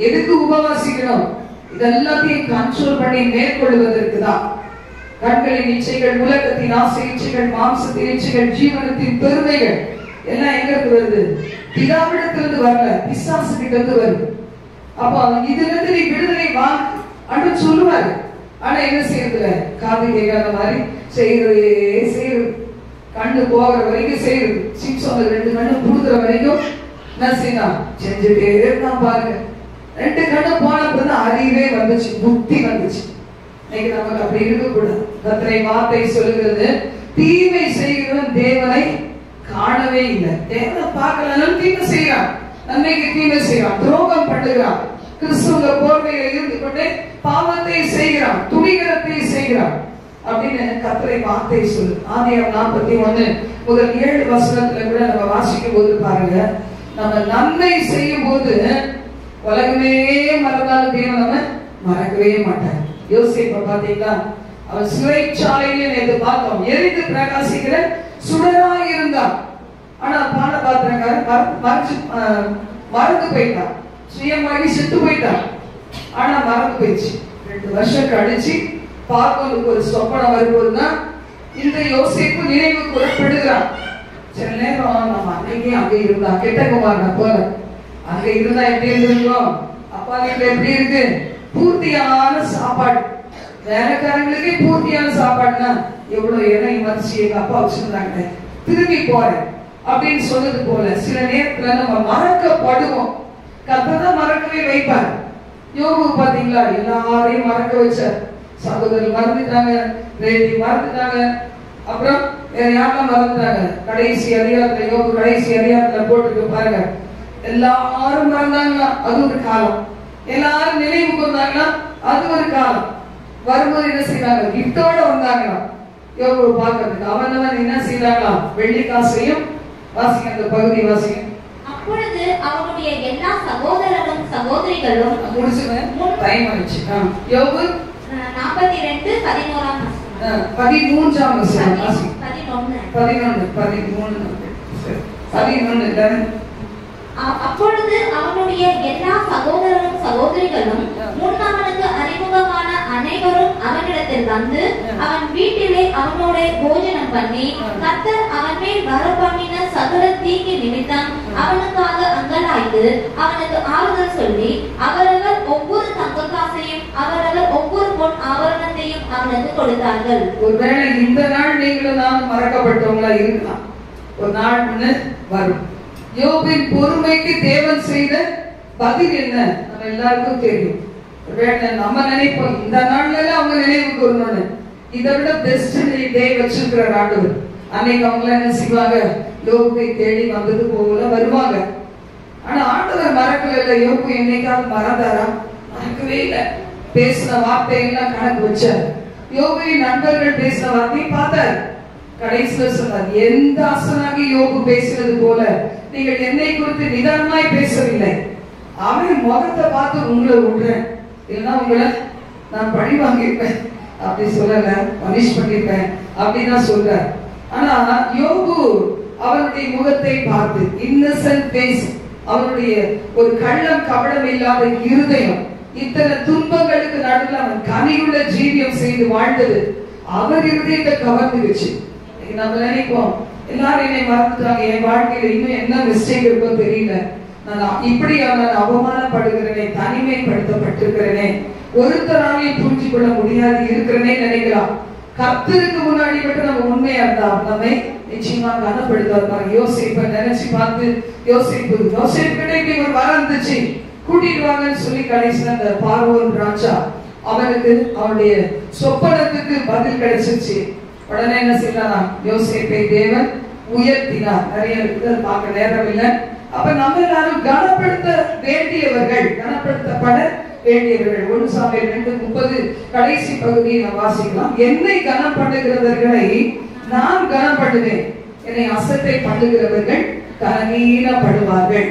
எதுக்கு உபவாசிக்கணும்? இதெல்லாத்தையும் கண்ட்ரோல் பண்ணி மேற்கொள்வதற்கு தான். கண்களின் இச்சைகள், உலகத்தின் ஆசை இச்சைகள், மாம்சத்தின் இச்சைகள், ஜீவனத்தின் பெருமைகள் எல்லாம் எங்க இருந்து வருது? பிதாவிடத்திலிருந்து வரல, பிசாசு கிட்ட இருந்து வருது. அப்போ இதுல இருந்து நீ விடுதலை வாங்க அன்று சொல்லுவாரு. ஆனா என்ன செய்யறதுல? காது கேட்காத மாதிரி செய்யறது, கண்ணு போகிற வரைக்கும் செய்யறது, சிக்ஸ் 2 கண்ணு புடுங்குற வரைக்கும் என்ன செய்யலாம்? செஞ்சுட்டே இருந்தான் பாருங்க. 2 கண்ணு போனப்பதான் அறிவே வந்துச்சு, புத்தி வந்துச்சு. இன்னைக்கு நமக்கு அப்படி இருக்கக்கூடாது. கர்த்தருடைய வார்த்தை சொல்லுகிறது, தீமை செய்கிறவன் தேவனை காணவே இல்லை. தேவனை பார்க்கலாம், தீமை செய்யறான், நன்மைக்கு தீமை செய்யறான், துரோகம் பண்ணுகிறான், கிறிஸ்துவ போர்வையில இருந்து கொண்டே பாவத்தை செய்கிறான், துணிகரத்தை செய்கிறான் அப்படின்னு கர்த்தருடைய வார்த்தை சொல்லு. ஆதியாகமம் 41:7 கூட நம்ம வாசிக்கும் போது பாருங்க, நம்ம நன்மை செய்யும் போது உலகமே மறந்தாலும் தேவன் நம்ம மறக்கவே மாட்டார். யோசேப்பை பாத்தீங்களா? அவன் சிறைச்சாலையில நேற்று பார்த்தோம், எரிந்து பிரகாசிக்கிற சுடராய் இருந்தான். ஆனா பான பாத்திரங்க மறந்து போயிட்டான், சுயமாகி செத்து போயிட்டான். ஆனா மறந்து போயிடுச்சு. 2 வருஷம் கழிச்சு பார்ப்பதுக்கு ஒரு சொப்பனம் வரும்போதுதான் இந்த யோசேப்பு நினைவு கூறப்படுகிறான். சில நேரம் நம்ம அன்னைக்கே அங்க இருந்தா கெட்டகுமார் போல அங்க இருந்தா எப்படி இருந்திருக்கோம்? அப்பா வீட்டுல எப்படி இருக்கு? பூர்த்தியான சாப்பாடு, வேலைக்காரங்களுக்கே பூர்த்தியான சாப்பாடுனா எவ்வளவு இடம் மதிச்சு எங்க அப்பா வச்சிருந்தாங்க, திரும்பி போறேன் அப்படின்னு சொன்னது போல சில நேரத்துல நம்ம மறக்கப்படுவோம். கர்த்தர் மறக்கவே வைப்பார். யோபு பாத்தீங்களா? எல்லாரையும் மறக்க வச்சார். சகோதரர் மறந்துட்டாங்க, ரேடி மறந்துட்டாங்க, அப்புறம் வேற யாரெல்லாம் மறந்துட்டாங்க? கடைசி அதிகாரத்துல, யோபு கடைசி அதிகாரத்துல போட்டுருக்கு பாருங்க. எல்லாரும் மறந்தாங்களா? அது ஒரு காலம். எல்லாரும் நினைவு கொண்டாங்களா? அது ஒரு காலம். வரும்போது என்ன செய்யறாங்க? கிஃப்டோட வந்தாங்களா யோபு பார்க்கறதுக்கு. அவன் என்ன செய்யறாங்களா? வெள்ளி காசையும் வாசிங்க, அந்த பகுதி வாசிங்க. அப்பொழுது அவனுடைய எல்லா சகோதரரும் சகோதரிகளும் முடிச்சுவேன், டைம் ஆயிடுச்சு. யோபு 42:11 13ஆம் வசனம் வாசி. 11 அப்பொழுது அவனுடைய எல்லா சகோதரரும் சகோதரிகளும் முன் அவனுக்கு அறிமுகமான அனைவரும் அவனிடத்தில் வந்து அவன் வீட்டிலே அவனோட போஜனம் பண்ணி கர்த்தர் அவன் மேல் வரப்பண்ணின சகல தீங்கு நிமித்தம் அவனுக்காக அங்கலாய்த்து அவனுக்கு ஆறுதல் சொல்லி அவரவர் ஒவ்வொரு தங்க காசையும் அவரவர் ஒவ்வொரு பொன் ஆபரணத்தையும் அவனுக்கு கொடுத்தார்கள். ஒருவேளை இந்த நாள் நீங்களும் நான் மறக்கப்பட்டவங்களா இருக்கலாம். ஒரு நாள் முன்ன வரும். யோபின் பொறுமைக்கு தேவன் செய்த பதில் என்ன நம்ம எல்லாருக்கும் தெரியும். நம்ம நினைப்போம் இந்த நாள்ல அவங்க நினைவுக்கு வரணும்னு. இதை விட பெஸ்ட் டே வச்சிருக்கிற ஆண்டவர். அன்னைக்கு அவங்க என்ன செய்வாங்க? யோபை தேடி வந்தது போல வருவாங்க. ஆனா ஆண்டவர் மறக்கவே இல்லை. யோபு என்னைக்காவது மறந்தாரா? மறக்கவே இல்லை. பேசின வார்த்தையெல்லாம் கணக்கு வச்சார். யோபின் நண்பர்கள் பேசின வார்த்தையை பார்த்தார். கடைசியில சொன்னார், எந்த அசனாகி யோபு பேசினது போல நீங்கள் என்னை குறித்து நிதானமாய் பேசவில்லை. அவன் முகத்தை பார்த்து உங்களை விடுறேன், இல்லைன்னா உங்களை நான் பழி வாங்கியிருப்பேன் அப்படி சொல்லல, பனிஷ் பண்ணிருப்பேன் அப்படிதான் சொல்றார். ஆனா யோபு அவருடைய முகத்தை பார்த்து, இன்னசென்ட் ஃபேஸ், அவருடைய ஒரு கள்ளம் கபடம் இல்லாத இருதயம், இத்தனை துன்பங்களுக்கு நடுவில் அவன் கனியுள்ள ஜீவியம் செய்து வாழ்ந்தது அவர் இருதயத்தை கவர்ந்துருச்சு. நம்ம நினைப்போம் எல்லாரும் என்னை மறந்துட்டாங்க, என் வாழ்க்கையில இன்னும் என்ன மிஸ்டேக் இருக்கோ தெரியல, நான் இப்படியா நான் அவமானப்படுகிறேனே, தனிமைப்படுத்தப்பட்டிருக்கிறேனே, ஒருத்தராலையும் புரிஞ்சு கொள்ள முடியாது இருக்கிறேனே நினைக்கலாம். கர்த்தருக்கு முன்னாடி மட்டும் நம்ம உண்மையா இருந்தா நம்மை நிச்சயமா கனப்படுத்தார். யோசிப்பை நினைச்சு பார்த்து யோசிப்பு இப்படி ஒரு வரம் இருந்துச்சு, கூட்டிட்டு வாங்கன்னு சொல்லி கடைசியில் அந்த பார்வோன் ராஜா அவனுக்கு அவனுடைய சொப்பனத்துக்கு பதில் கிடைச்சிருச்சு. உடனே என்ன செய்யறானா, யோசேப்பை தேவன் உயர்த்தினார். நிறைய இருக்குது, பார்க்க நேரம் இல்லை. அப்ப நம்ம எல்லாரும் கனப்படுத்த வேண்டியவர்கள், கனப்படுத்தப்பட வேண்டியவர்கள். 1 சாமுவேல் 2:30 கடைசி பகுதியை நாம் வாசிக்கலாம். என்னை கனம் பண்ணுகிறவர்களை நான் கனம் பண்ணுவேன், என்னை அசட்டை பண்ணுகிறவர்கள் கனவீனப்படுவார்கள்.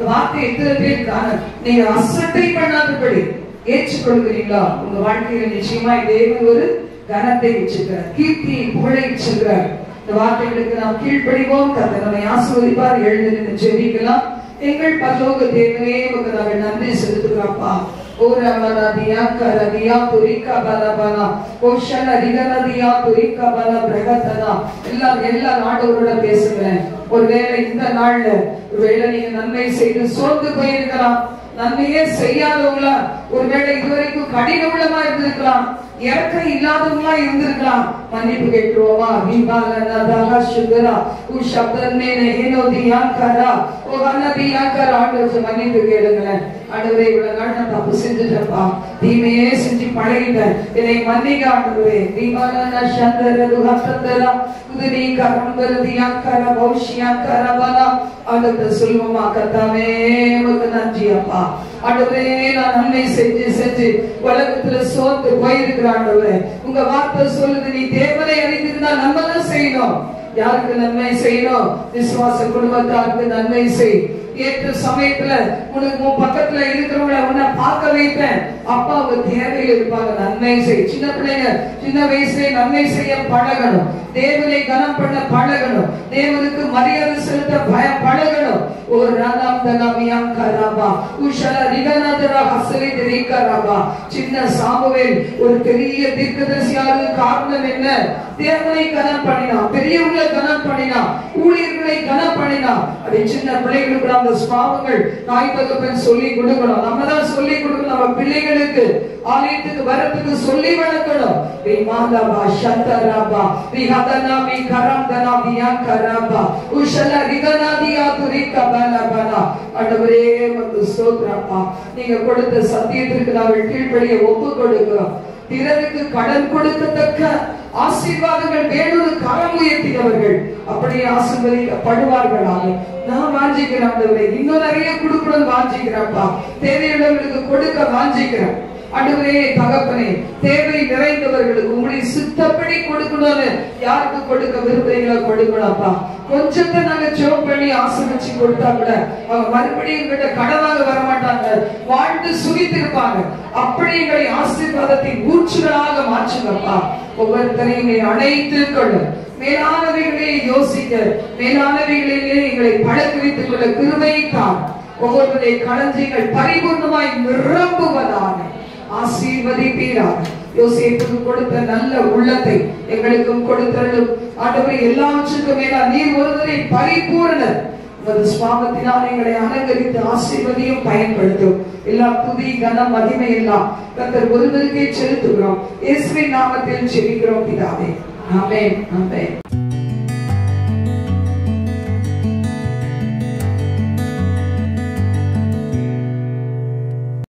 வார்த்தை எத்தனை பேர் காண நீங்க அசட்டை பண்ணாதபடி ஏற்றுக்கொள்கிறீங்களா? உங்க வாழ்க்கையில நிச்சயமாய் தேவன் ஒரு கனத்தை வச்சிருக்கிறார், கீர்த்தியை புகழை வச்சிருக்கிறார். இந்த வார்த்தைகளுக்கு நாம் கீழ்ப்படிவோம். கர்த்தர் நம்மை ஆசீர்வதிப்பார். எழுந்து நின்று ஜெபிக்கலாம். எங்கள் பரலோக தேவனே, உமக்கு நாங்கள் நன்றி செலுத்துகிறோம்ப்பா. ஓரமனதியா கரதியா துரிக்கா பலபனா கோஷன ரிகனதியா துரிக்கா பல பிரகதனா. எல்லா நாட்டோரோட பேசுகிறேன். ஒருவேளை இந்த நாள்ல ஒருவேளை நீங்க நன்மை செய்து சோர்ந்து போயிருக்கலாம், நன்மையே செய்யாதவங்களா ஒருவேளை இதுவரைக்கும் கடின உள்ளமா இருந்திருக்கலாம், இறக்க இல்லாதவங்களா இருந்திருக்கலாம். மன்னிப்பு கேட்டுருவோமா? விபாலனதா சுகரா உ சப்தமே நெஹனோதியா கரா ஓ ஹனதியா கரா. ஆண்டவரே மன்னிப்பு கேளுங்களேன். ஆண்டவரே, இவ்வளவு நாள் நான் தப்பு செஞ்சுட்டேன்ப்பா, தீமையே செஞ்சு பழகிட்டேன், என்னை மன்னிக்க ஆண்டவரே. விபாலன சந்தரது ஹத்தந்தரா உதனி கரம்பரதியா கர பௌஷியா கரபலா. ஆண்டவரே சொல்லுவோமா? கர்த்தாவே உமக்கு நன்றி அப்பா. ஆண்டவரே, நான் நன்மை செஞ்சு உலகத்துல சோர்ந்து போயிருக்கிறேன். ஆண்டவரே, உங்க வார்த்தை சொல்லுது, நீ தேவனை அறிந்திருந்தா நன்மை தான் செய்யணும். யாருக்கு நன்மை செய்யணும்? விசுவாச குடும்பத்தாருக்கு நன்மை செய். ஏற்ற சமயத்துல உனக்கு உன் பக்கத்துல இருக்கிறவங்கள உன்னை பார்க்க வைப்பேன். அப்பா அவங்க தேவையில் இருப்பாங்க, நன்மை செய். சின்ன பிள்ளைங்க சின்ன வயசுல நன்மை செய்ய பழகணும், தேவனை கனம் பண்ண பழகணும், தேவனுக்கு மரியாதை செலுத்த பழகணும். ஒரு ராதாம் தலாமியாம் கராபா உஷல ரிகனதரா ஹசலி தெரிகராபா. சின்ன சாமுவேல் ஒரு பெரிய தீர்க்கதரிசியாக காரணம் என்ன? தேவனை கனம் பண்ணினா, பெரியவங்களை கனம் பண்ணினா, ஊழியர்களை கனம் பண்ணினா. அப்படி சின்ன பிள்ளைகளுக்கு அந்த ஸ்வாவங்கள் தாய் தகப்பன் சொல்லி கொடுக்கணும். நம்ம தான் சொல்லி கொடுக்கணும். நம்ம பிள்ளைகளுக்கு ஆலயத்துக்கு வரத்துக்கு சொல்லி வளர்க்கணும். விமாதபா சந்தராபா விஹதனாபி கரம்தனாபியா கராபா உஷல ரிகனாதியா துரிகபலபனா. ஆண்டவரே உமக்கு ஸ்தோத்திரப்பா. நீங்க கொடுத்த சத்தியத்திற்கு நாங்கள் கீழ்ப்படிய ஒப்பு கொடுக்கிறோம். பிறருக்கு கடன் கொடுக்கத்தக்க ஆசீர்வாதங்கள் வேறொரு கரம் உயர்த்தினவர்கள் அப்படியே ஆசீர்வதிக்கப்படுவார்களாக நான் வாஞ்சிக்கிறேன். ஆண்டவரே, இன்னும் நிறைய கொடுக்கணும்னு வாஞ்சிக்கிறேன்ப்பா. தேவையுள்ளவர்களுக்கு கொடுக்க வாஞ்சிக்கிறேன். ஆண்டவரே தகப்பனே, தேவை நிறைந்தவர்களுக்கு உங்களுடைய சித்தப்படி கொடுக்கணும்னு யாருக்கு கொடுக்க விரும்புறீங்களோ கொடுக்கணும்ப்பா. கொஞ்சத்தை நாங்க ஜெபம் பண்ணி ஆசீர்வதிச்சு கொடுத்தா கூட அவங்க மறுபடியும் கிட்ட கடனாக வரமாட்டாங்க, வாழ்ந்து சுகித்திருப்பாங்க. அப்படி எங்களை ஆசீர்வாதத்தின் ஊற்றுகளாக மாற்றுங்கப்பா. ஒவ்வொருத்தரையும் அணைத்து கொள்ள, மேலானவைகளை யோசிக்க, மேலானவைகளிலே எங்களை பழக்க வைத்துக் கொள்ள கிருபையை தார். ஒவ்வொருவருடைய களஞ்சியங்கள் பரிபூர்ணமாய் நிரம்புவதாக ஆசீர்வதிப்பீராக. யோசேப்புக்கு கொடுத்த நல்ல உள்ளத்தை எங்களுக்கும் கொடுத்தருளும். ஆண்டவரே, எல்லாவற்றுக்கும் மேலா நீர் ஒருவரை பரிபூரணர். உமது சுவாமத்தினால் எங்களை அலங்கரித்து ஆசீர்வதியும் பயன்படுத்தும். எல்லா துதி கனம் மகிமை எல்லாம் கர்த்தர் ஒருவருக்கே செலுத்துகிறோம். இயேசுவின் நாமத்தில் ஜெபிக்கிறோம் பிதாவே. ஆமென். ஆமென்.